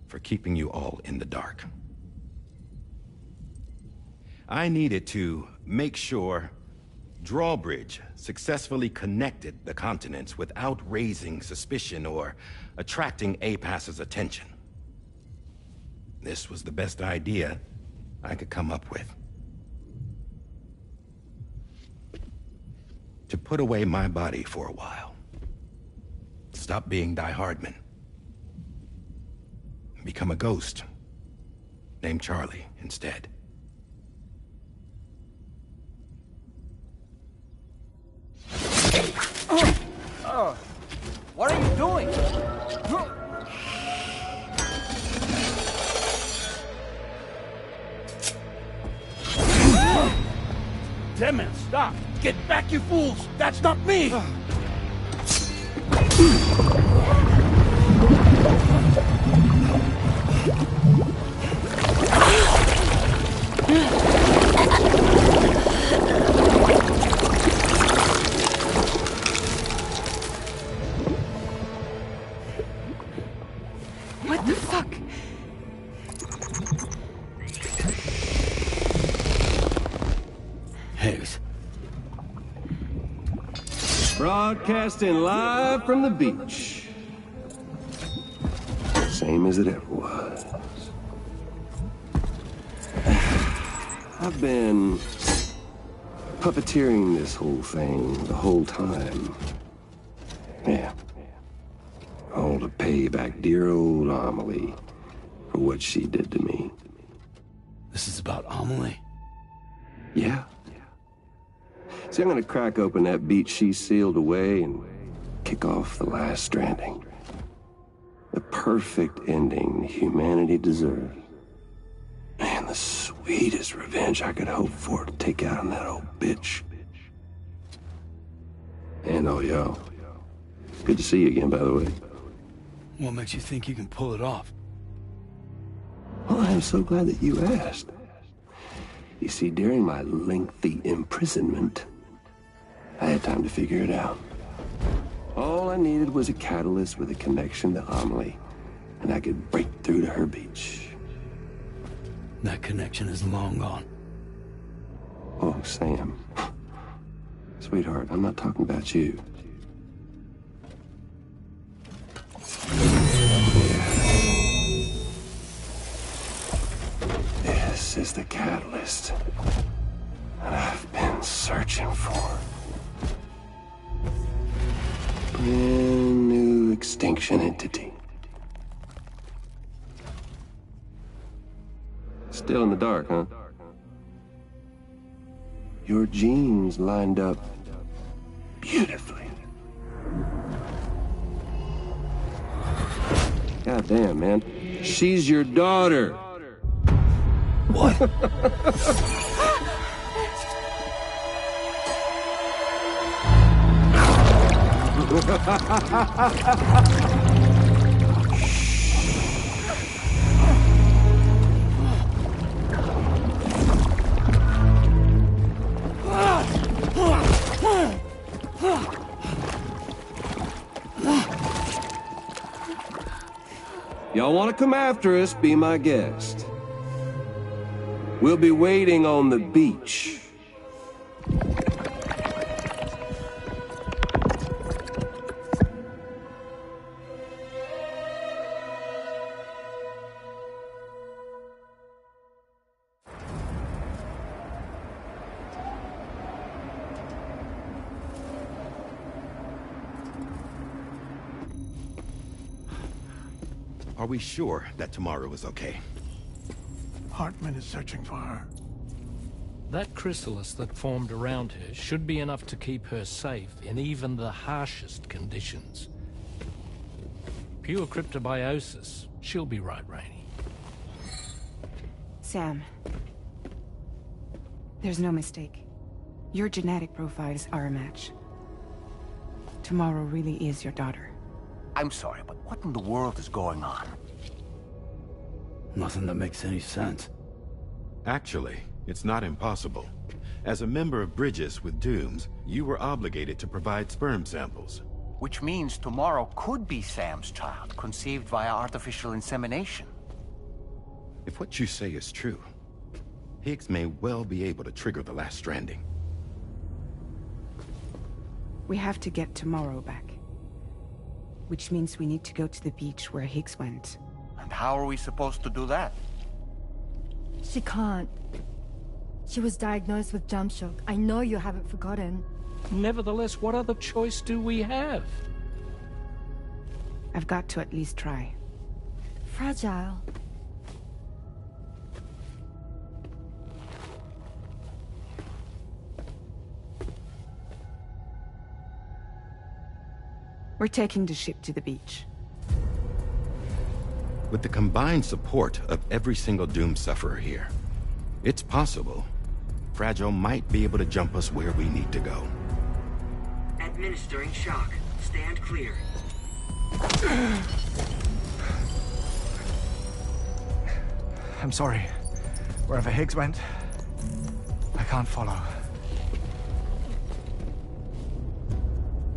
for keeping you all in the dark. I needed to make sure Drawbridge successfully connected the continents without raising suspicion or attracting APAS's attention. This was the best idea I could come up with. To put away my body for a while. Stop being Die Hardman. Become a ghost. Named Charlie instead. What are you doing? Damn it, stop! Get back, you fools! That's not me! What the fuck? Higgs. Broadcasting live from the beach. Same as it ever was. I've been puppeteering this whole thing the whole time. Yeah. All to pay back dear old Amelie for what she did to me. This is about Amelie? Yeah. See, I'm gonna crack open that beach she sealed away and kick off the last stranding. The perfect ending humanity deserves. Man, the sweetest revenge I could hope for to take out on that old bitch. And all y'all. Good to see you again, by the way. What makes you think you can pull it off? Well, I'm so glad that you asked. You see, during my lengthy imprisonment, I had time to figure it out. All I needed was a catalyst with a connection to Amelie, and I could break through to her beach. That connection is long gone. Oh, Sam. Sweetheart, I'm not talking about you. This is the catalyst that I've been searching for. Brand new extinction entity. Still in the dark, huh? Your genes lined up beautifully. God damn, man. She's your daughter. What? Y'all want to come after us, be my guest. We'll be waiting on the beach. Are we sure that tomorrow is okay? Hartman is searching for her. That chrysalis that formed around her should be enough to keep her safe in even the harshest conditions. Pure cryptobiosis. She'll be right, Rainey. Sam. There's no mistake. Your genetic profiles are a match. Tomorrow really is your daughter. I'm sorry, but what in the world is going on? Nothing that makes any sense. Actually, it's not impossible. As a member of Bridges with Dooms, you were obligated to provide sperm samples. Which means tomorrow could be Sam's child, conceived via artificial insemination. If what you say is true, Higgs may well be able to trigger the last stranding. We have to get Tomorrow back. Which means we need to go to the beach where Higgs went. And how are we supposed to do that? She can't. She was diagnosed with jump shock. I know you haven't forgotten. Nevertheless, what other choice do we have? I've got to at least try. Fragile. We're taking the ship to the beach. With the combined support of every single Doom sufferer here, it's possible Fragile might be able to jump us where we need to go. Administering shock. Stand clear. I'm sorry. Wherever Higgs went, I can't follow.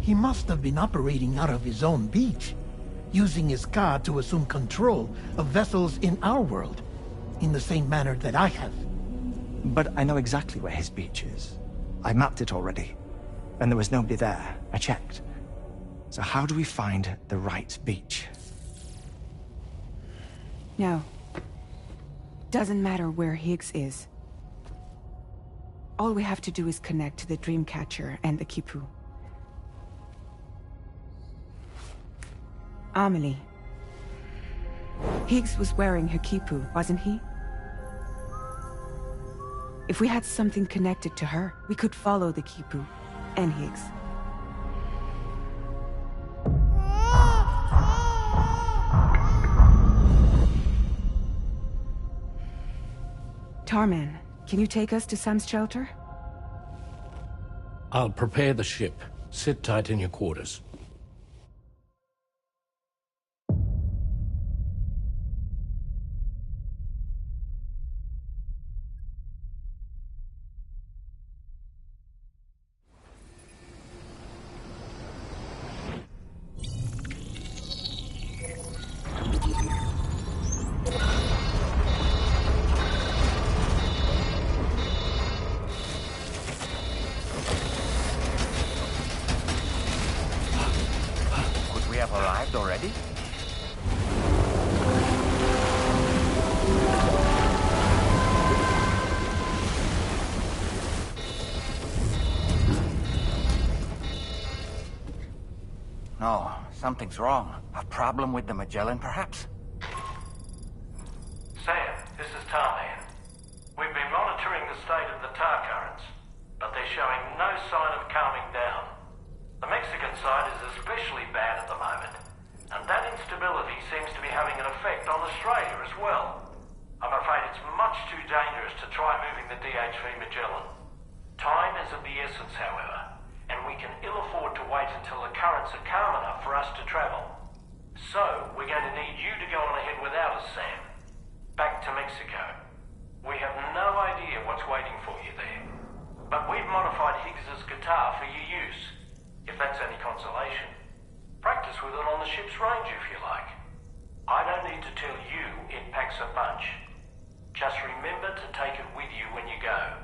He must have been operating out of his own beach, using his car to assume control of vessels in our world, in the same manner that I have. But I know exactly where his beach is. I mapped it already, and there was nobody there. I checked. So how do we find the right beach? No. Doesn't matter where Higgs is. All we have to do is connect to the Dreamcatcher and the Kipu. Amelie. Higgs was wearing her Kipu, wasn't he? If we had something connected to her, we could follow the Kipu and Higgs. Starman, can you take us to Sam's shelter? I'll prepare the ship. Sit tight in your quarters. We have arrived already? No, something's wrong. A problem with the Magellan, perhaps? Sam, this is Tarman. We've been monitoring the state of the tar currents, but they're showing no sign of calming down. The Mexican side is especially bad at the moment, and that instability seems to be having an effect on Australia as well. I'm afraid it's much too dangerous to try moving the DHV Magellan. Time is of the essence, however, and we can ill afford to wait until the currents are calm enough for us to travel. So, we're going to need you to go on ahead without us, Sam. Back to Mexico. We have no idea what's waiting for you there, but we've modified Higgs's guitar for your use, if that's any consolation. Practice with it on the ship's range if you like. I don't need to tell you it packs a punch. Just remember to take it with you when you go.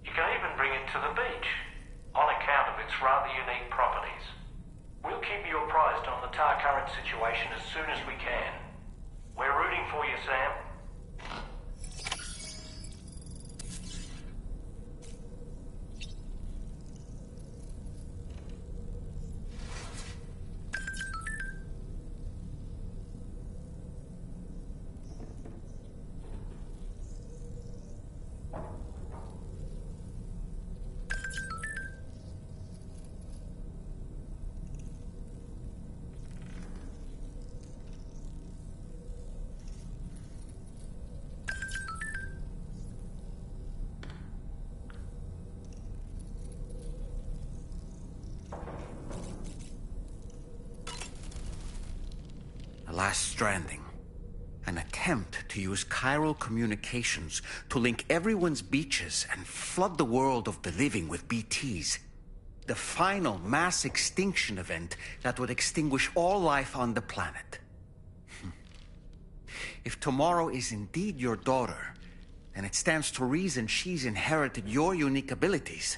You can even bring it to the beach, on account of its rather unique properties. We'll keep you apprised on the tar current situation as soon as we can. We're rooting for you, Sam. Last stranding. An attempt to use chiral communications to link everyone's beaches and flood the world of the living with BTs. The final mass extinction event that would extinguish all life on the planet. If tomorrow is indeed your daughter, then it stands to reason she's inherited your unique abilities,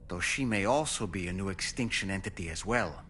though she may also be a new extinction entity as well.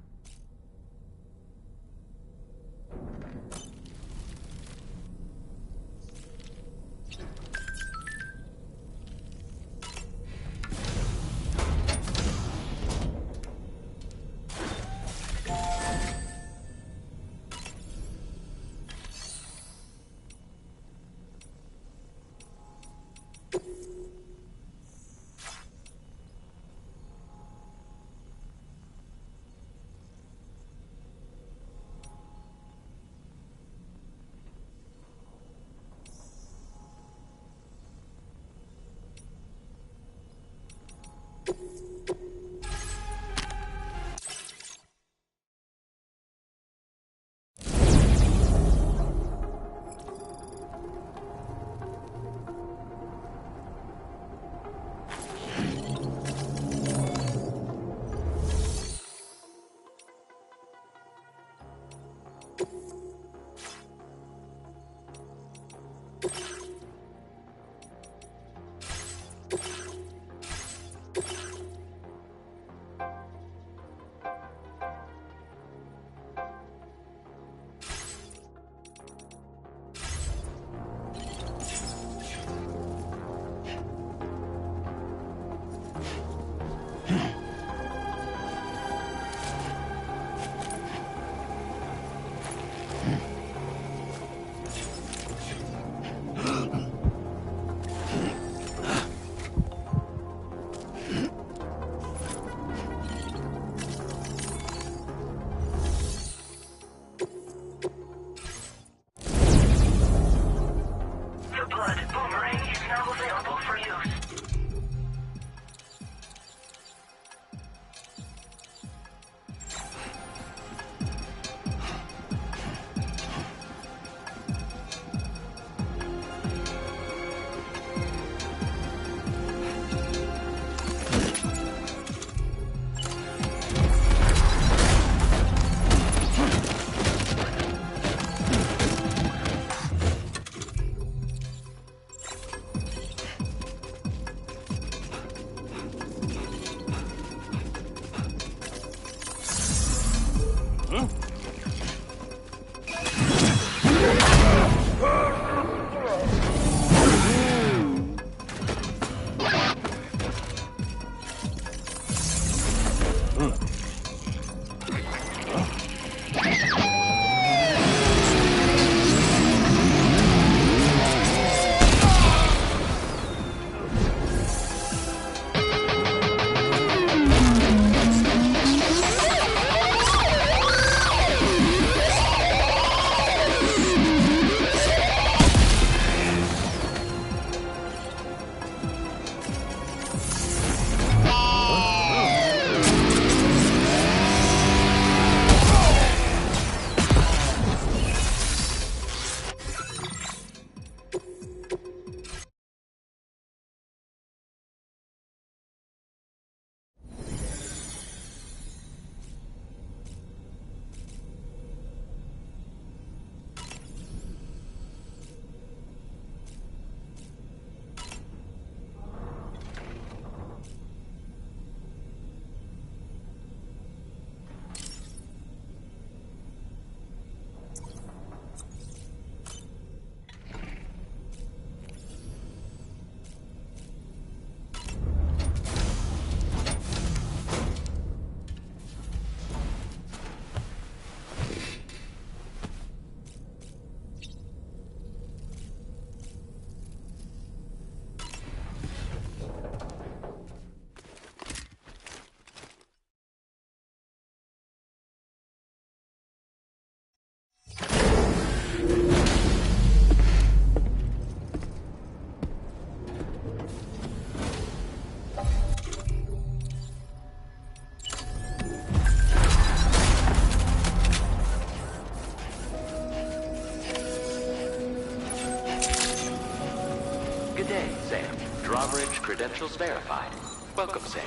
Okay, Sam. Drawbridge credentials verified. Welcome, Sam.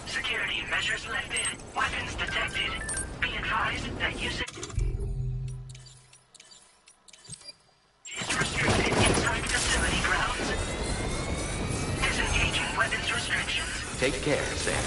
Security measures lifted. Weapons detected. Be advised that usage is restricted inside facility grounds. Disengaging weapons restrictions. Take care, Sam.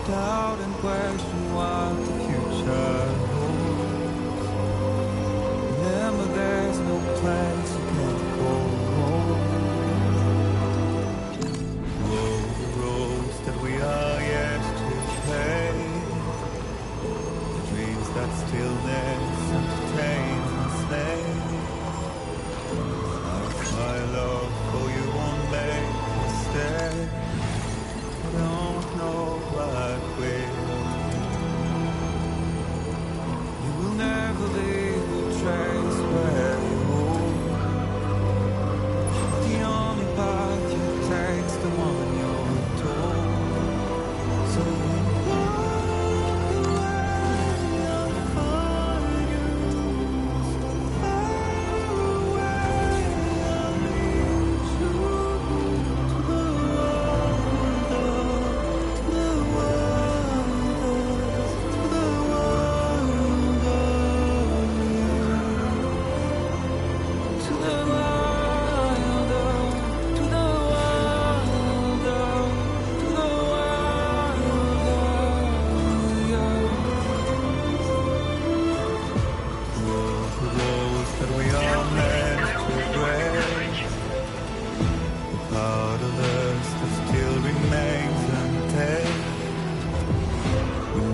Doubt and question what the future holds. Remember, there's no place you can't go. Roll the roads that we are yet to pave. The dreams that stillness entertains and slays. My love for you won't make me stay. I don't know what will. You will never leave a trace where you move. The only path you take's the one you're told. So walk away, I'll find you. Far away, I'll lead you to the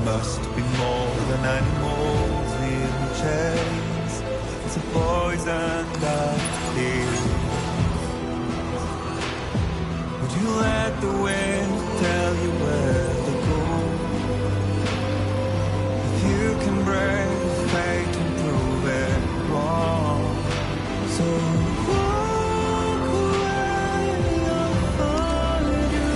must be more than animals in chains. It's a poison that kills. Would you let the wind tell you where to go? If you can break fate and prove it wrong, so walk away, I'll find you.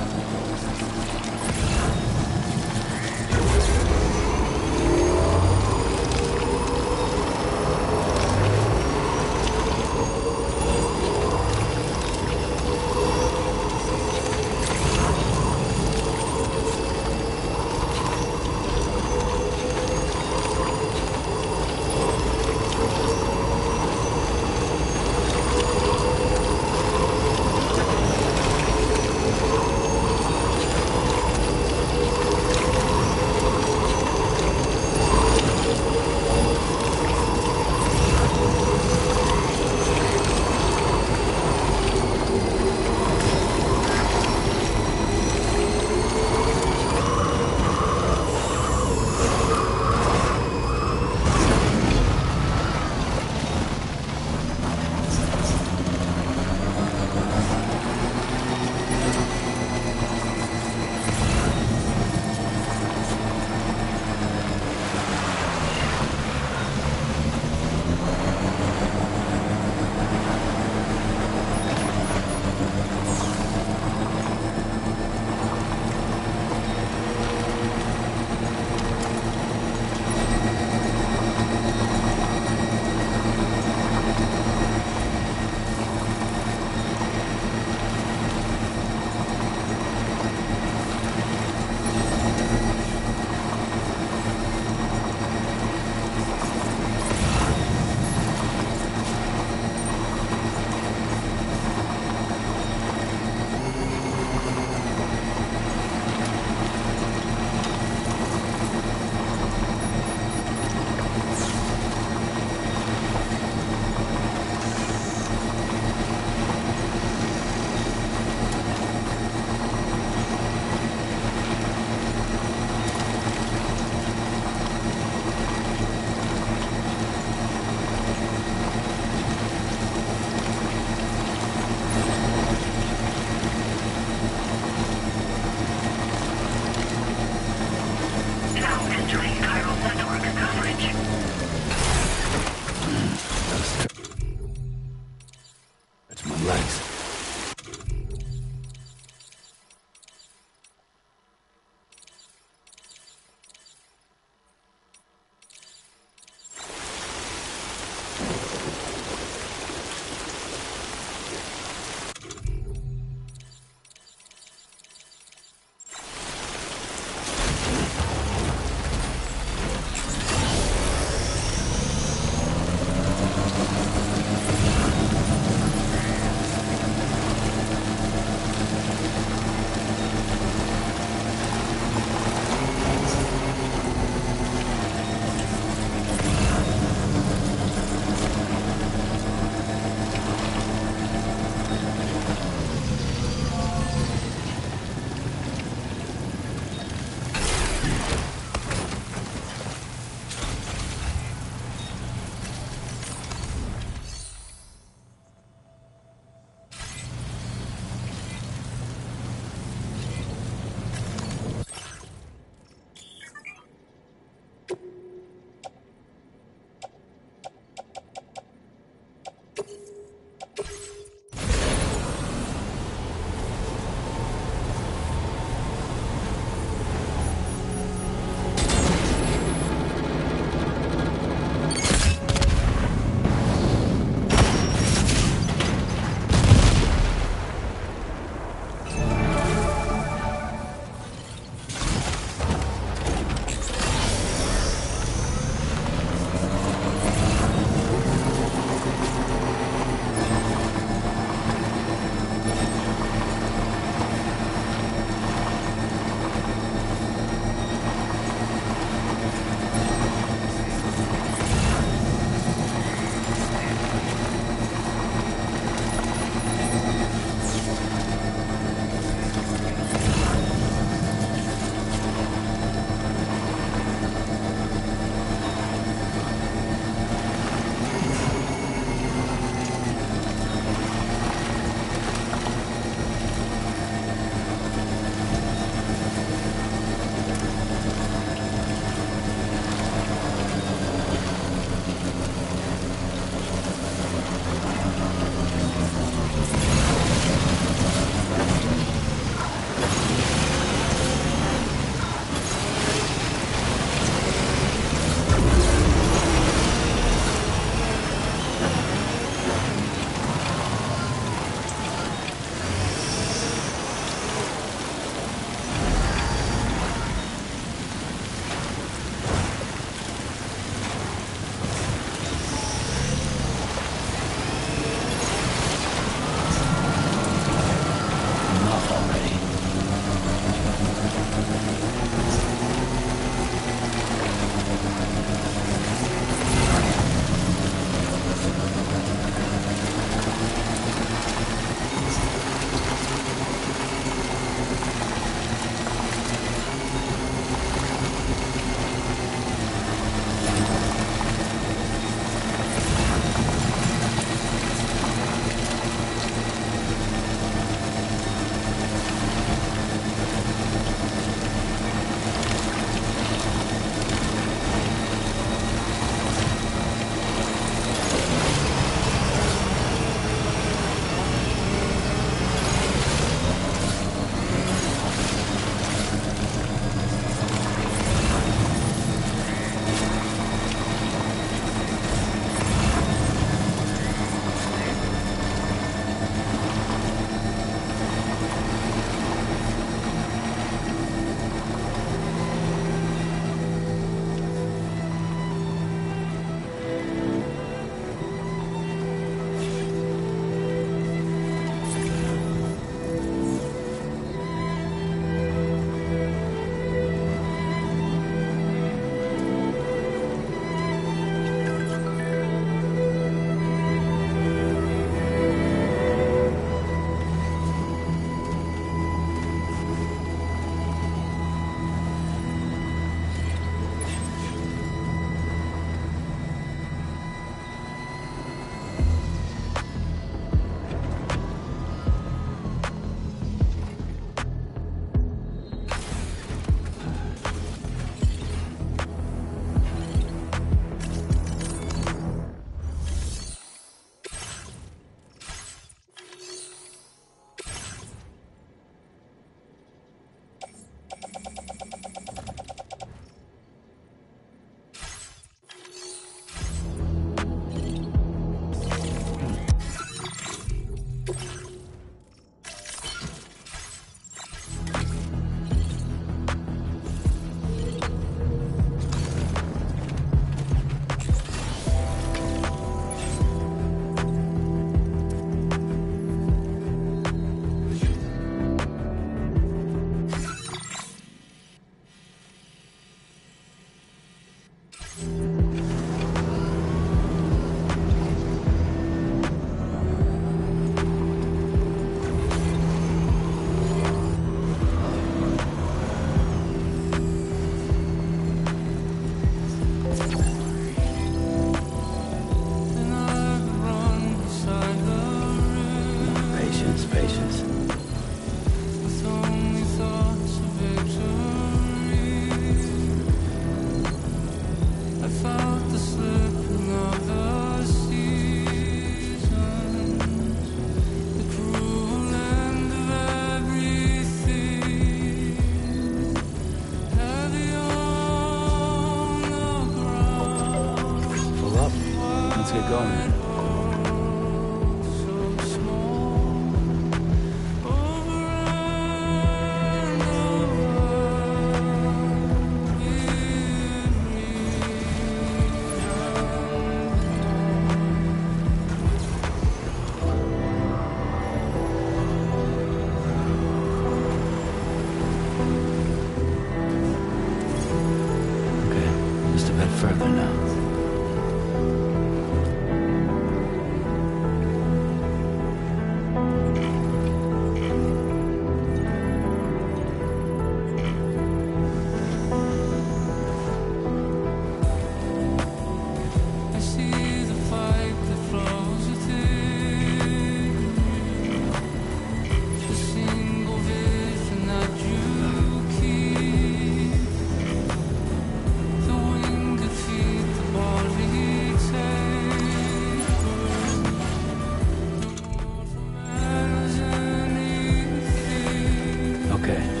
Okay.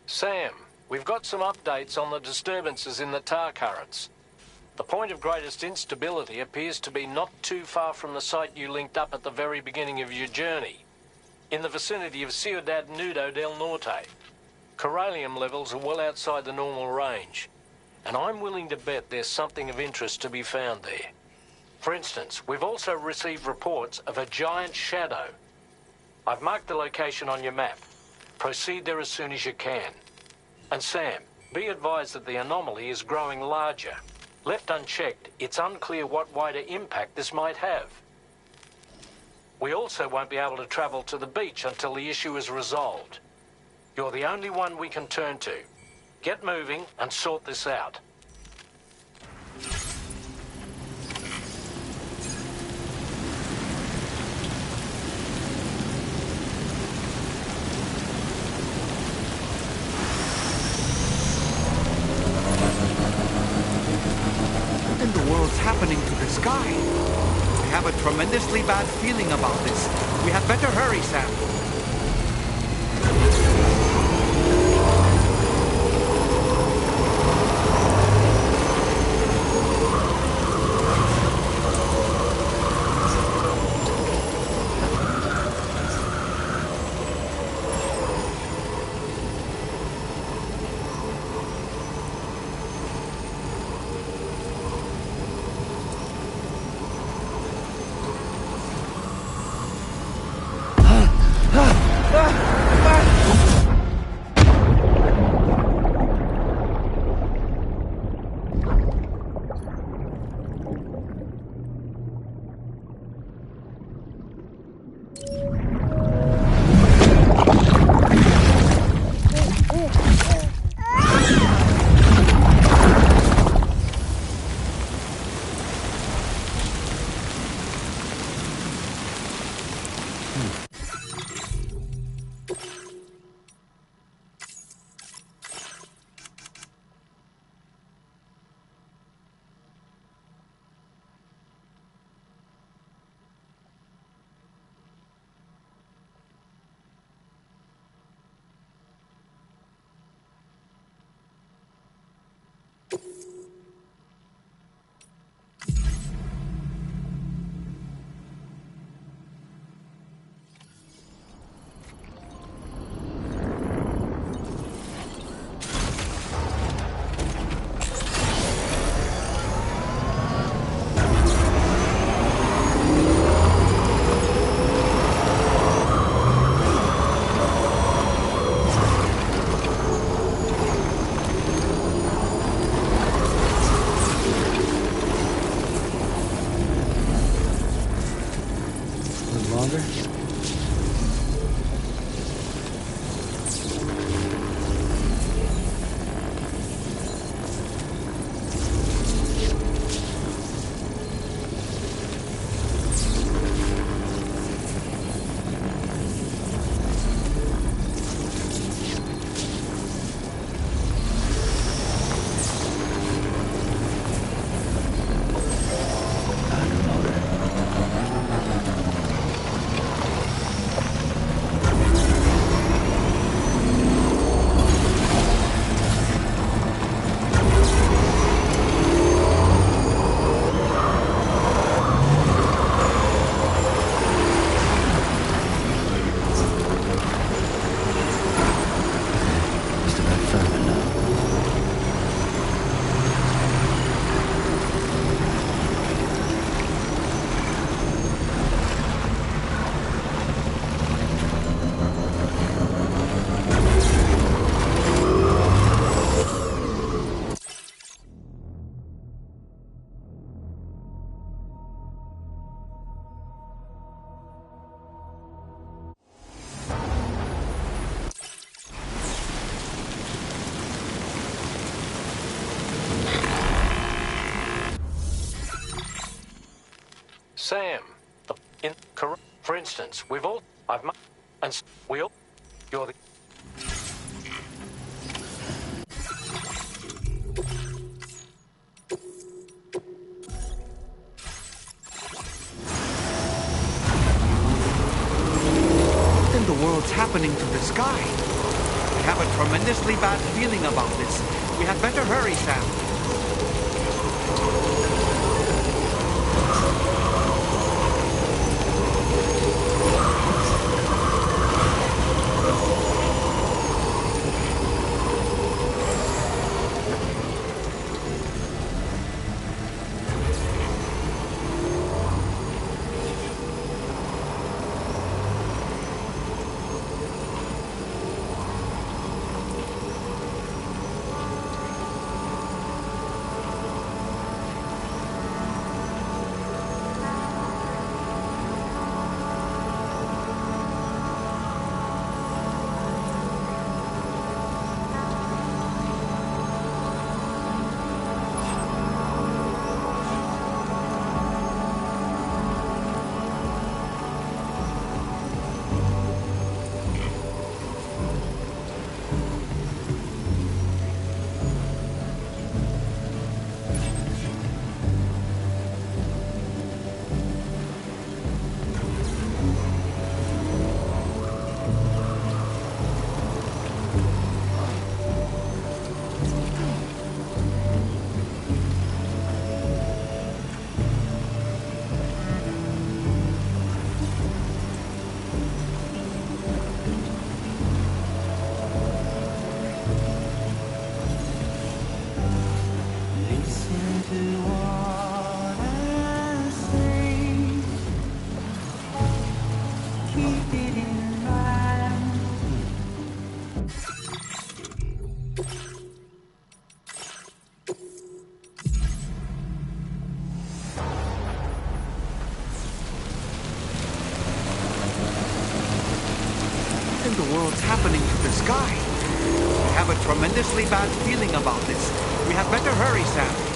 Sam, we've got some updates on the disturbances in the tar currents. The point of greatest instability appears to be not too far from the site you linked up at the very beginning of your journey, in the vicinity of Ciudad Nudo del Norte. Corallium levels are well outside the normal range, and I'm willing to bet there's something of interest to be found there. For instance, we've also received reports of a giant shadow. I've marked the location on your map. Proceed there as soon as you can. And Sam, be advised that the anomaly is growing larger. Left unchecked, it's unclear what wider impact this might have. We also won't be able to travel to the beach until the issue is resolved. You're the only one we can turn to. Get moving and sort this out. Happening to the sky. I have a tremendously bad feeling about this. We had better hurry, Sam. Sam, for instance, we've all, and we all, you're the... What in the world's happening to the sky? I have a tremendously bad feeling about this. We had better hurry, Sam. What in the world's happening to the sky? I have a tremendously bad feeling about this. We had better hurry, Sam.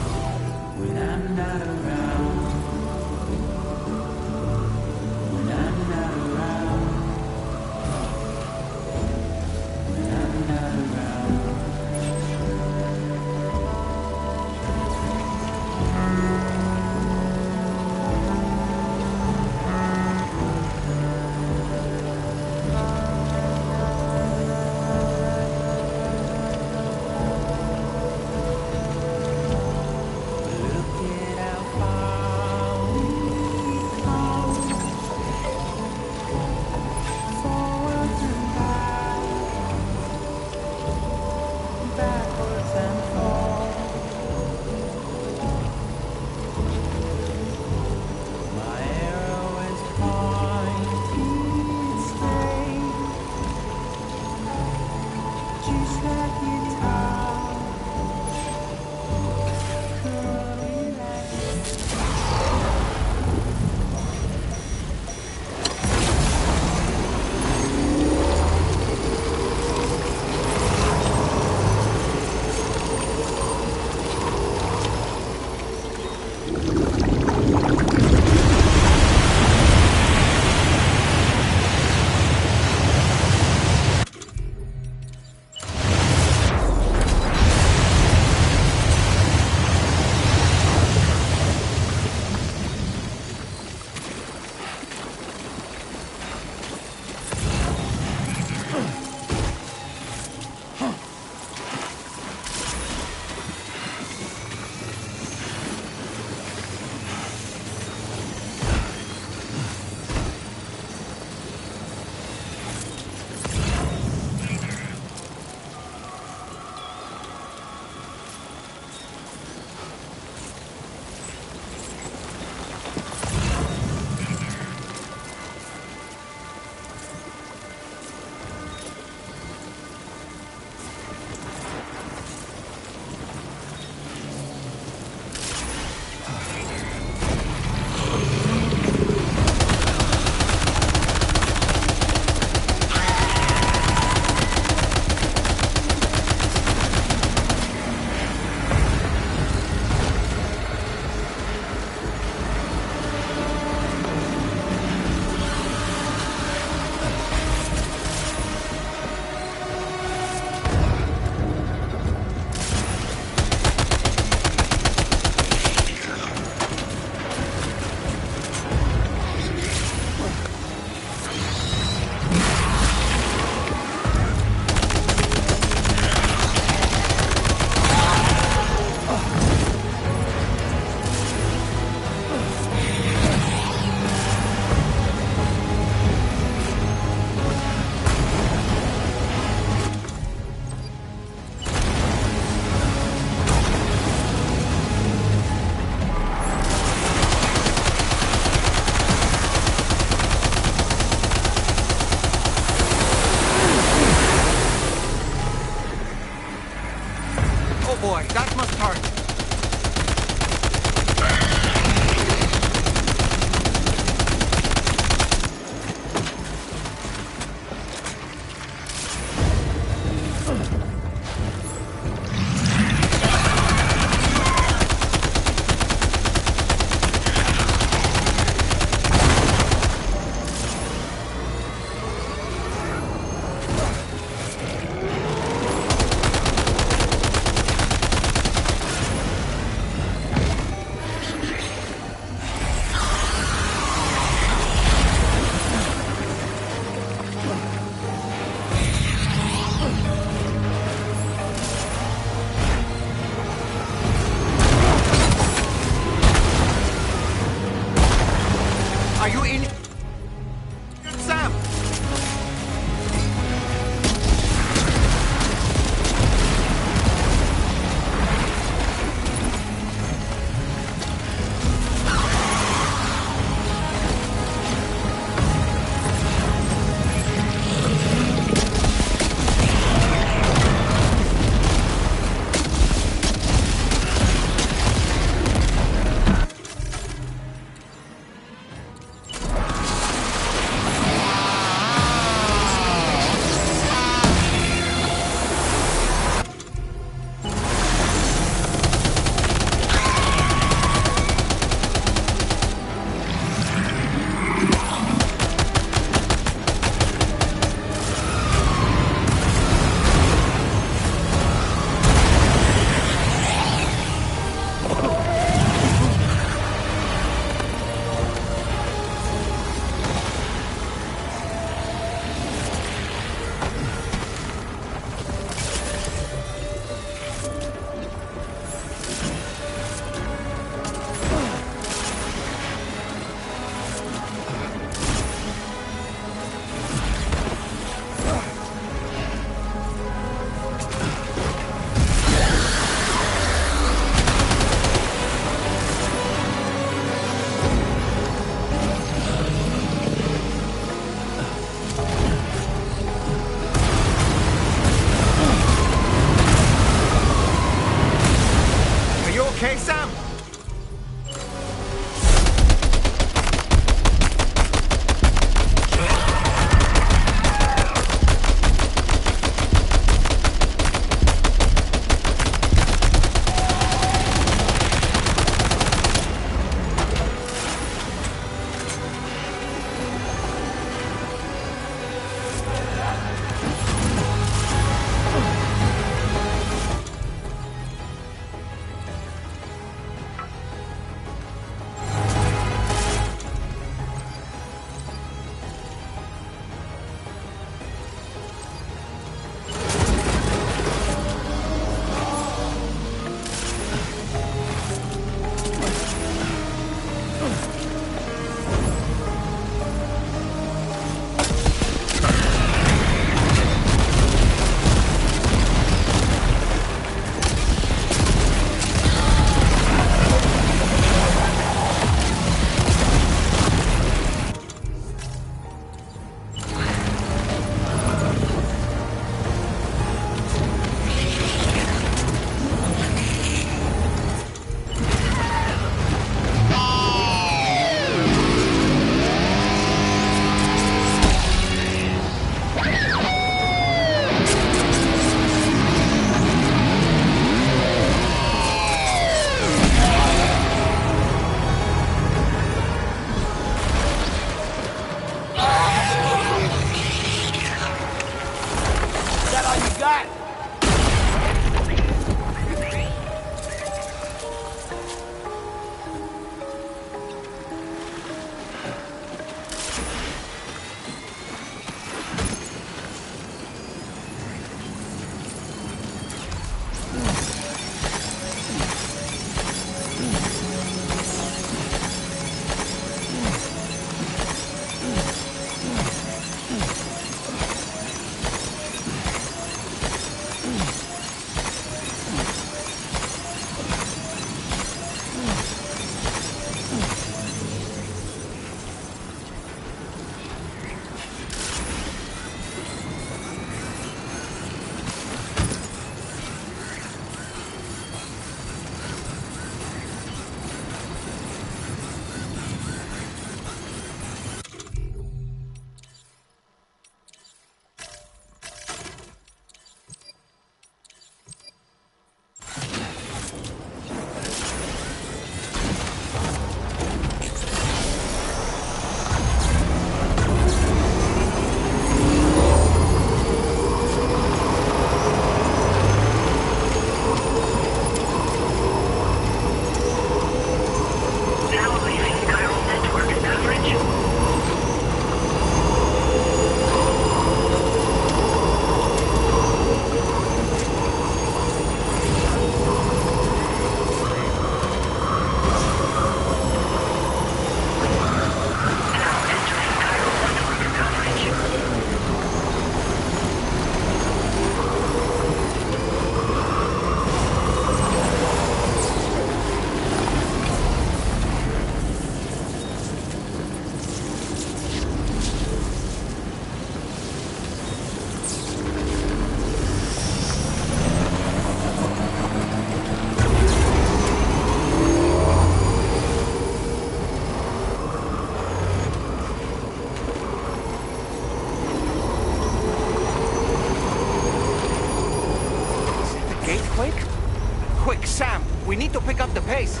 We need to pick up the pace.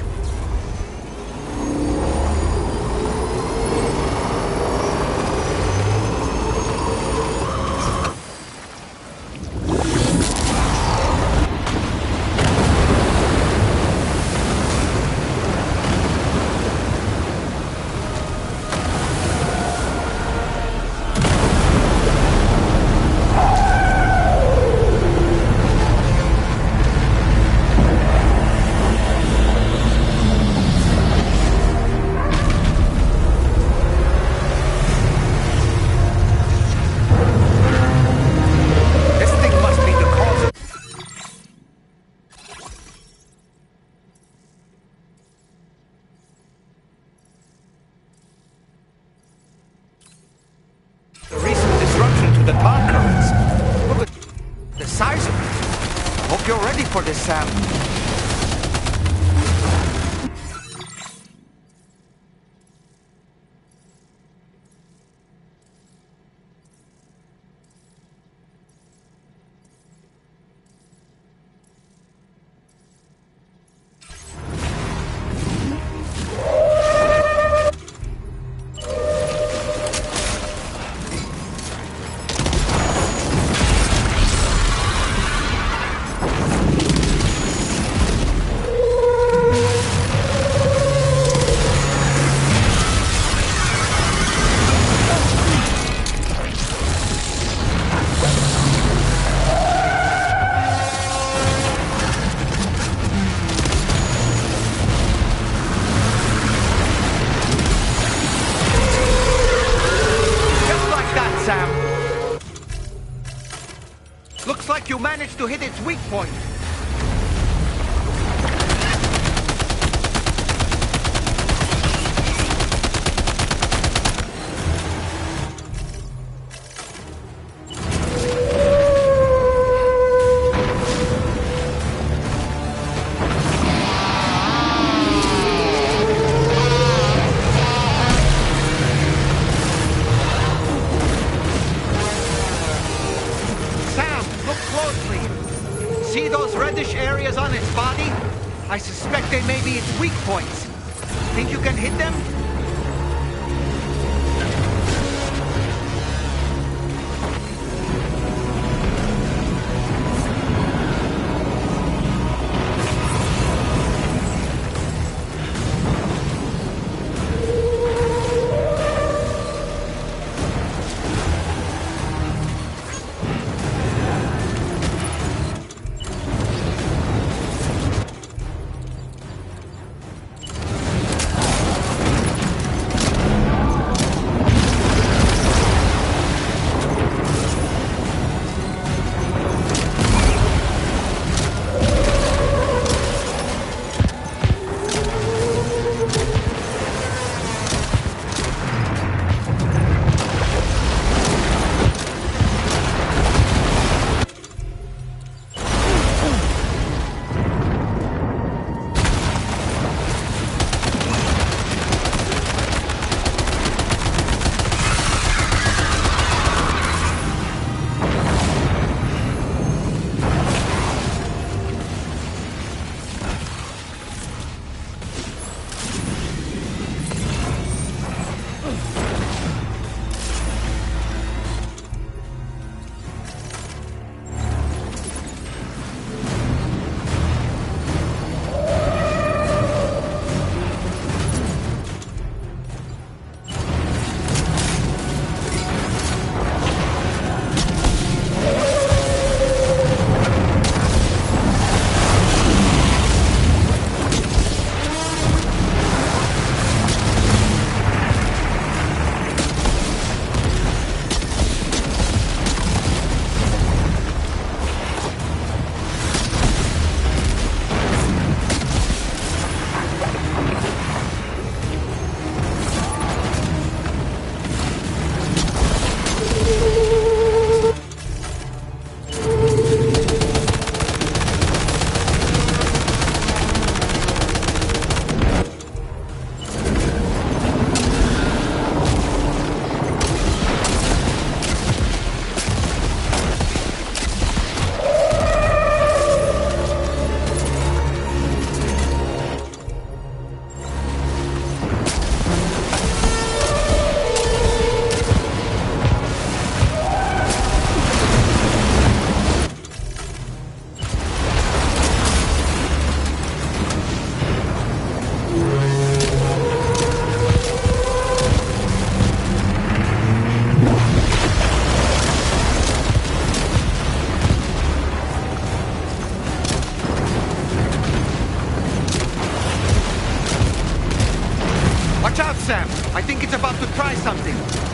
Sam. Looks like you managed to hit its weak point. See those reddish areas on its body? I suspect they may be its weak points. Think you can hit them? to try something.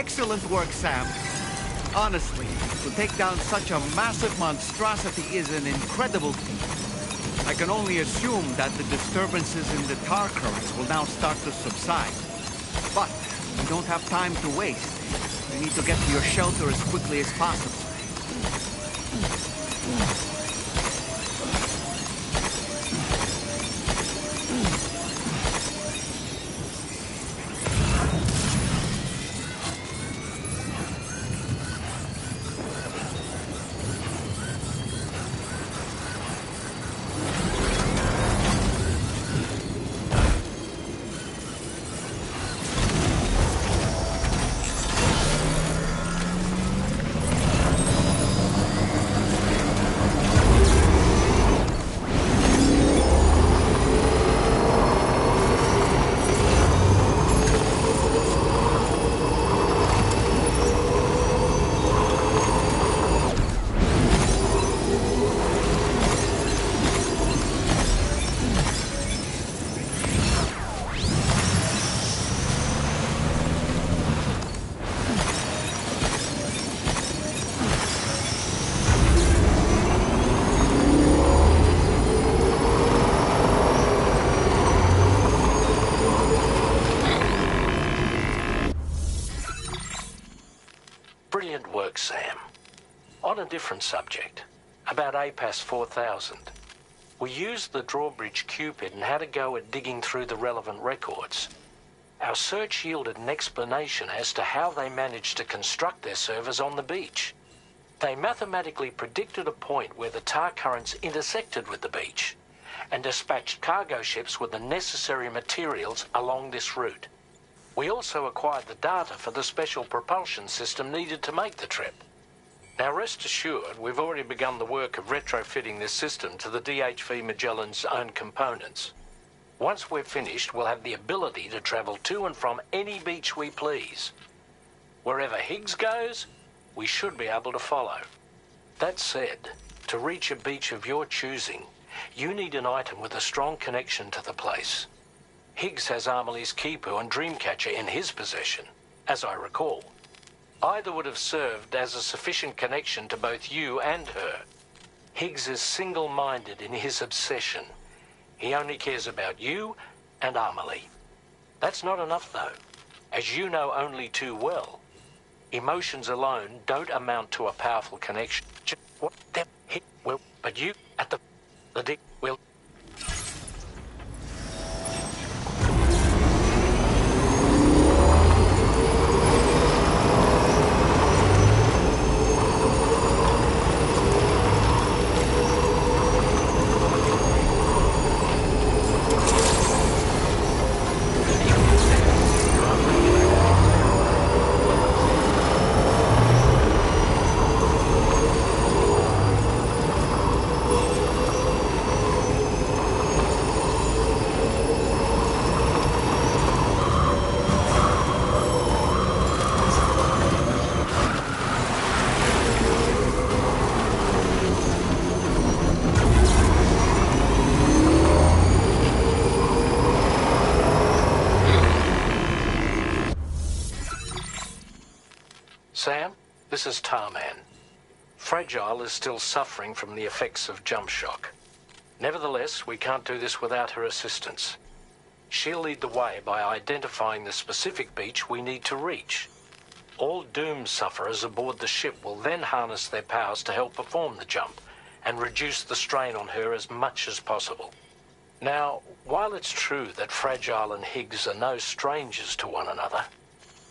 Excellent work, Sam. Honestly, to take down such a massive monstrosity is an incredible feat. I can only assume that the disturbances in the tar currents will now start to subside. But we don't have time to waste. We need to get to your shelter as quickly as possible. Brilliant work, Sam. On a different subject, about APAS 4000. We used the drawbridge Cupid and had a go at digging through the relevant records. Our search yielded an explanation as to how they managed to construct their servers on the beach. They mathematically predicted a point where the tar currents intersected with the beach and dispatched cargo ships with the necessary materials along this route. We also acquired the data for the special propulsion system needed to make the trip. Now rest assured, we've already begun the work of retrofitting this system to the DHV Magellan's own components. Once we're finished, we'll have the ability to travel to and from any beach we please. Wherever Higgs goes, we should be able to follow. That said, to reach a beach of your choosing, you need an item with a strong connection to the place. Higgs has Amelie's Kipu and Dreamcatcher in his possession, as I recall. Either would have served as a sufficient connection to both you and her. Higgs is single-minded in his obsession. He only cares about you and Amelie. That's not enough, though. As you know only too well, emotions alone don't amount to a powerful connection. What the heck will, but you at the dick will. Sam, this is Tarman. Fragile is still suffering from the effects of jump shock. Nevertheless, we can't do this without her assistance. She'll lead the way by identifying the specific beach we need to reach. All Doom sufferers aboard the ship will then harness their powers to help perform the jump and reduce the strain on her as much as possible. Now, while it's true that Fragile and Higgs are no strangers to one another,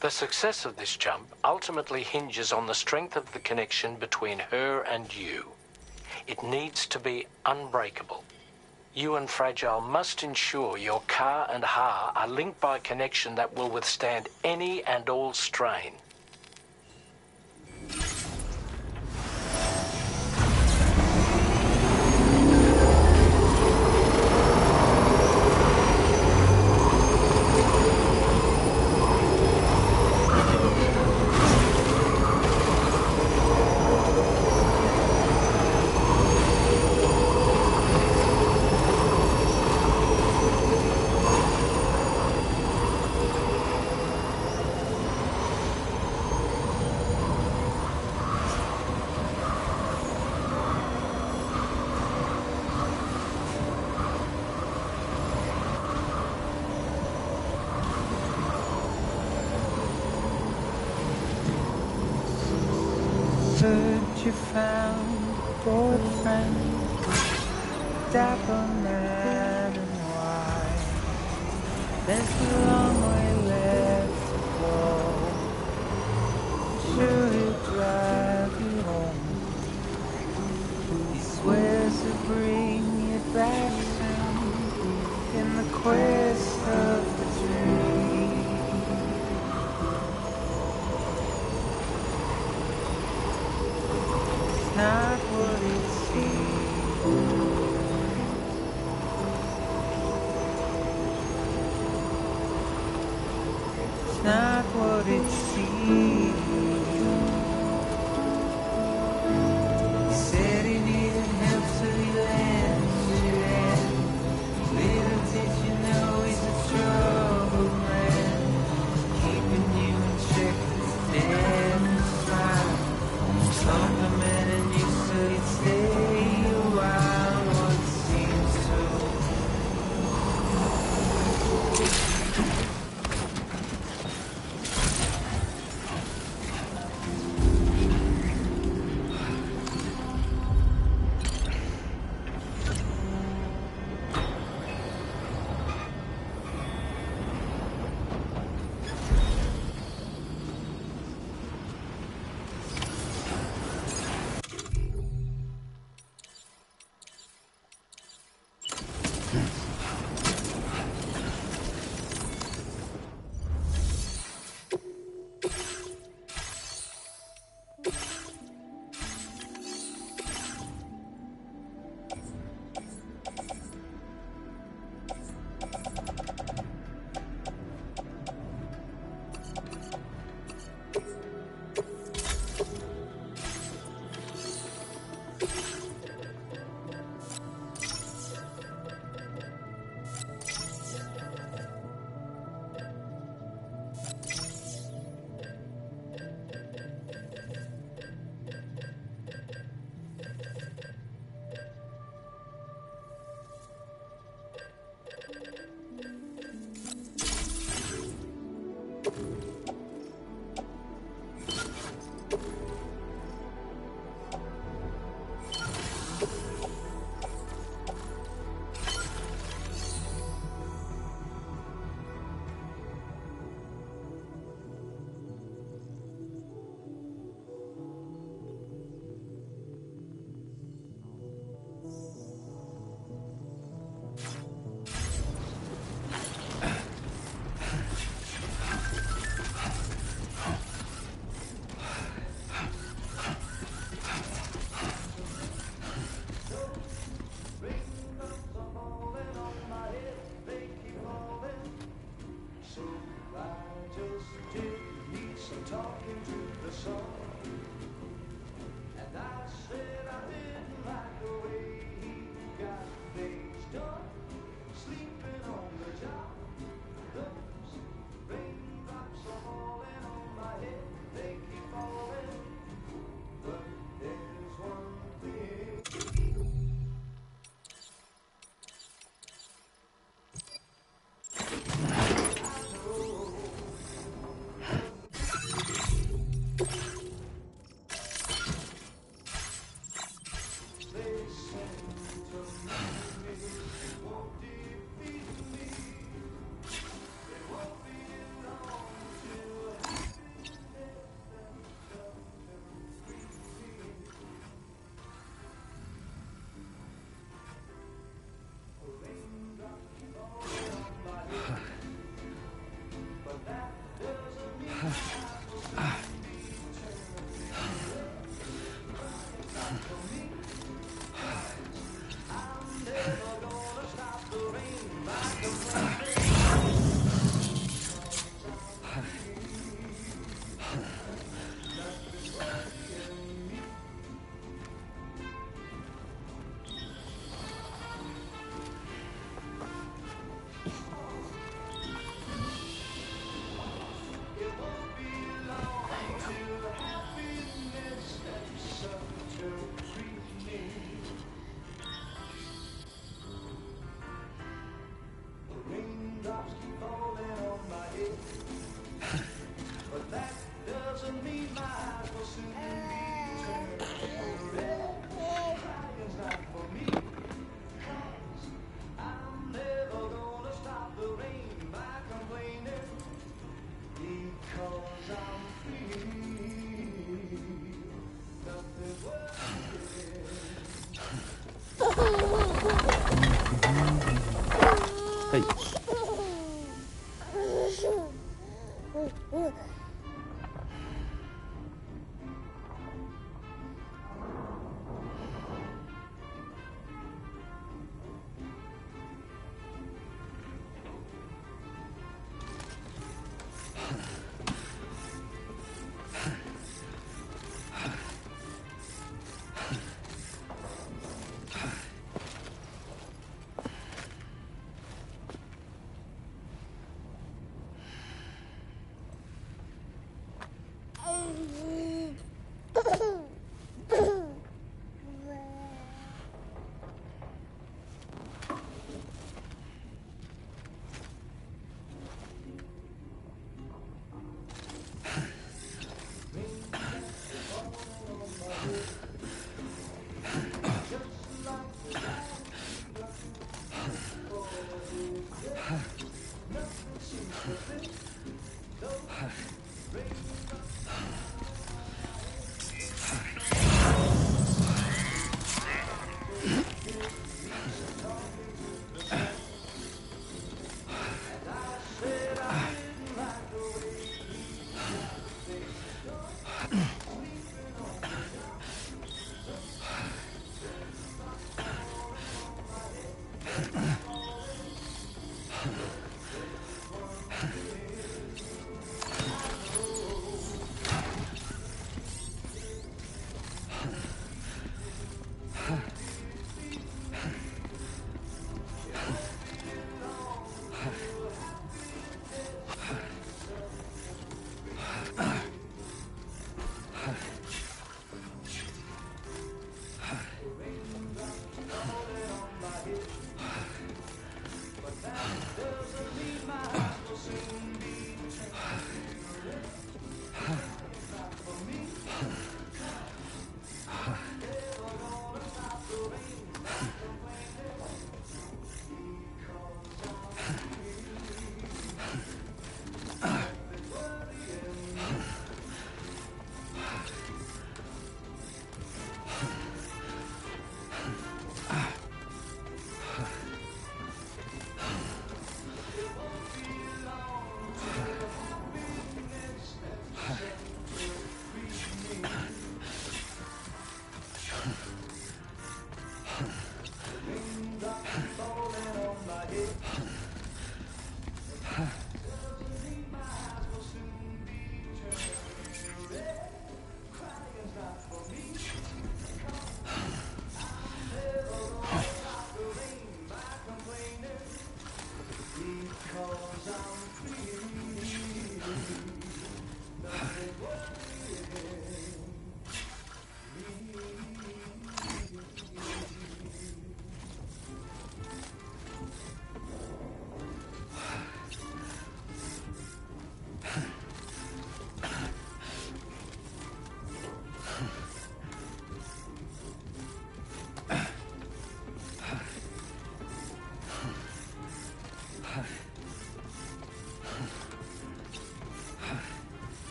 the success of this jump ultimately hinges on the strength of the connection between her and you. It needs to be unbreakable. You and Fragile must ensure your Ka and Ha are linked by a connection that will withstand any and all strain. You found boyfriend, dapper man and white. There's a long way left to go. Sure he'll drive you home. He swears to bring you back soon in the quest of the dream. Not what it seems. It's not what it seems. He said he needed help, so he lends you in. Little did you know he's a troubled man, keeping you in check with dead smile. Some the men and you said he'd stay a while, what seems to.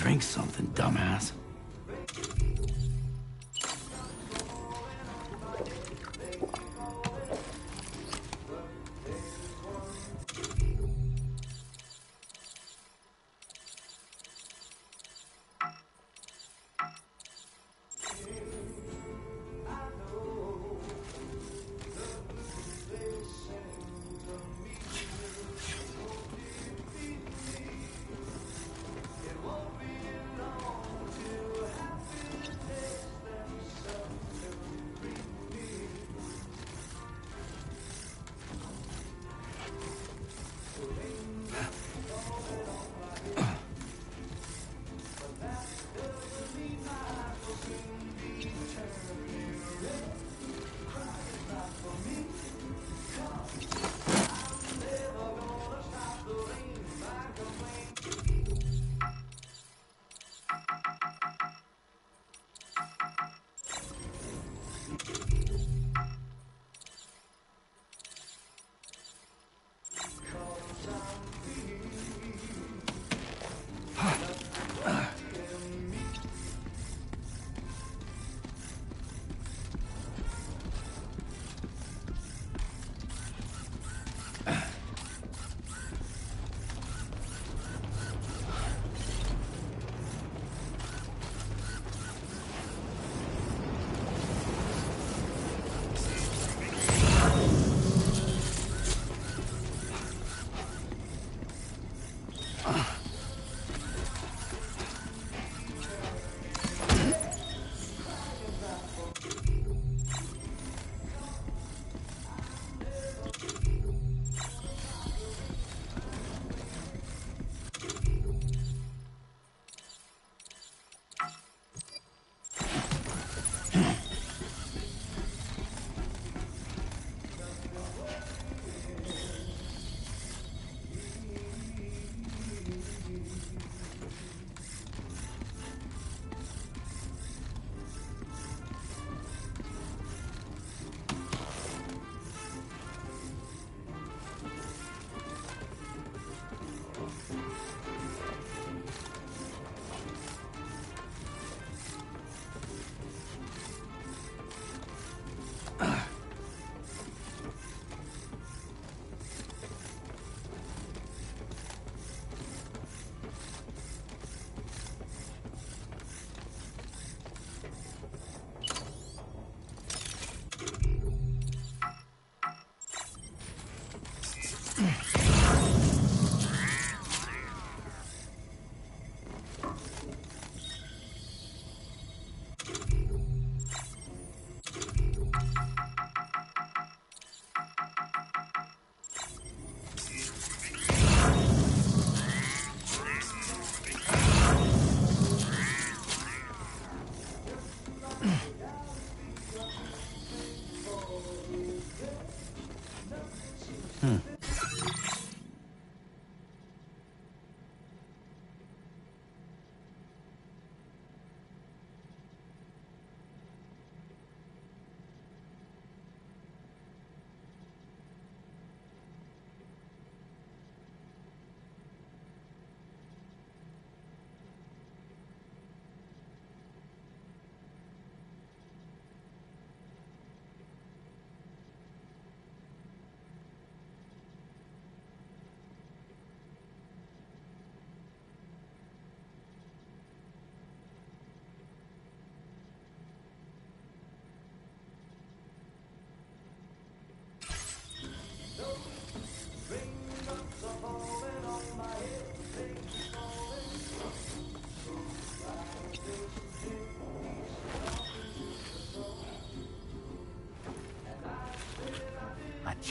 Drink something, dumbass.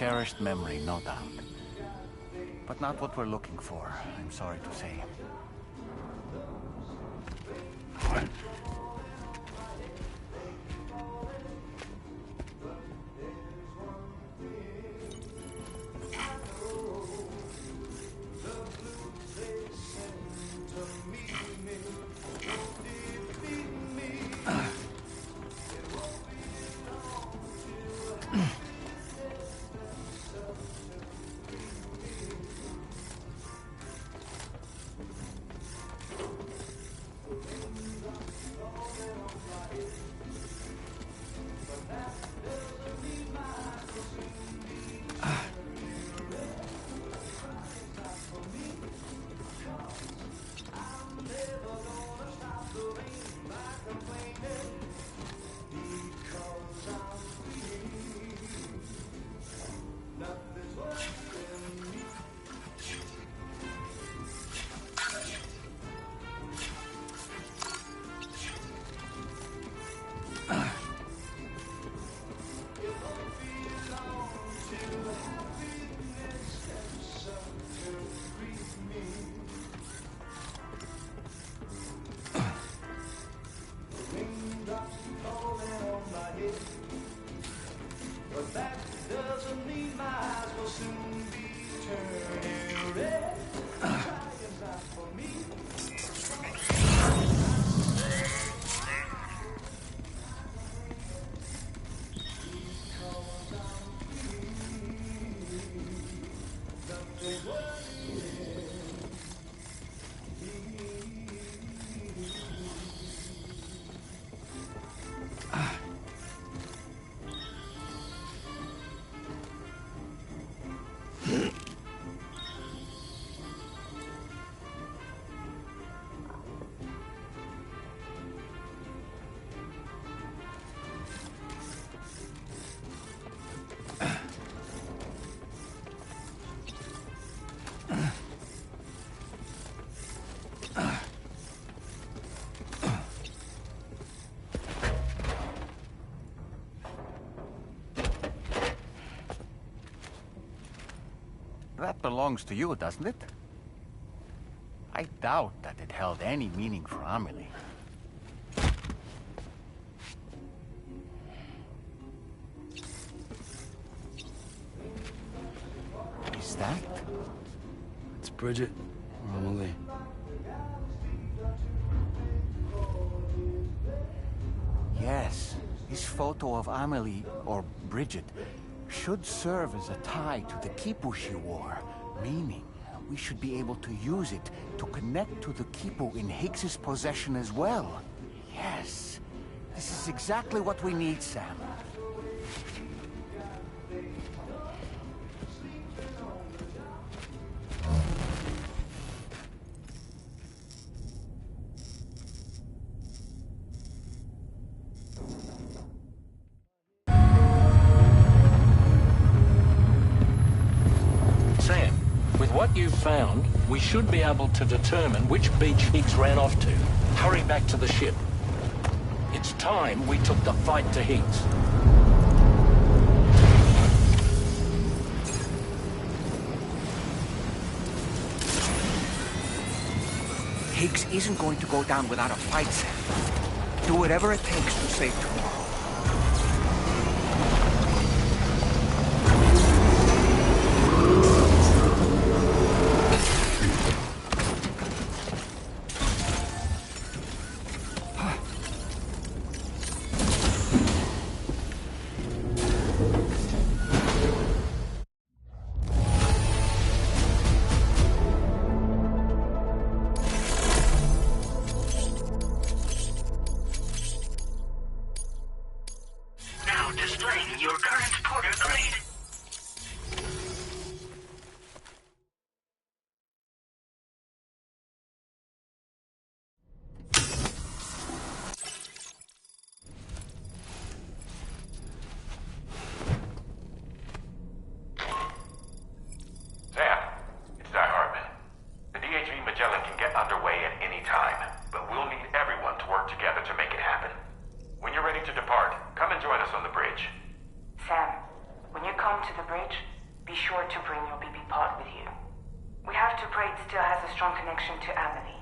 cherished memory, no doubt. But not what we're looking for, I'm sorry to say. That belongs to you, doesn't it? I doubt that it held any meaning for Amelie. Is that? It's Bridget or Amelie. Yes, this photo of Amelie, or Bridget, should serve as a tie to the Kipu she wore, meaning we should be able to use it to connect to the Kipu in Higgs's possession as well. Yes, this is exactly what we need, Sam. What you've found, we should be able to determine which beach Higgs ran off to. Hurry back to the ship. It's time we took the fight to Higgs. Higgs isn't going to go down without a fight, Sam. Do whatever it takes to save tomorrow. sure to bring your BB pod with you. We have to pray it still has a strong connection to Amity.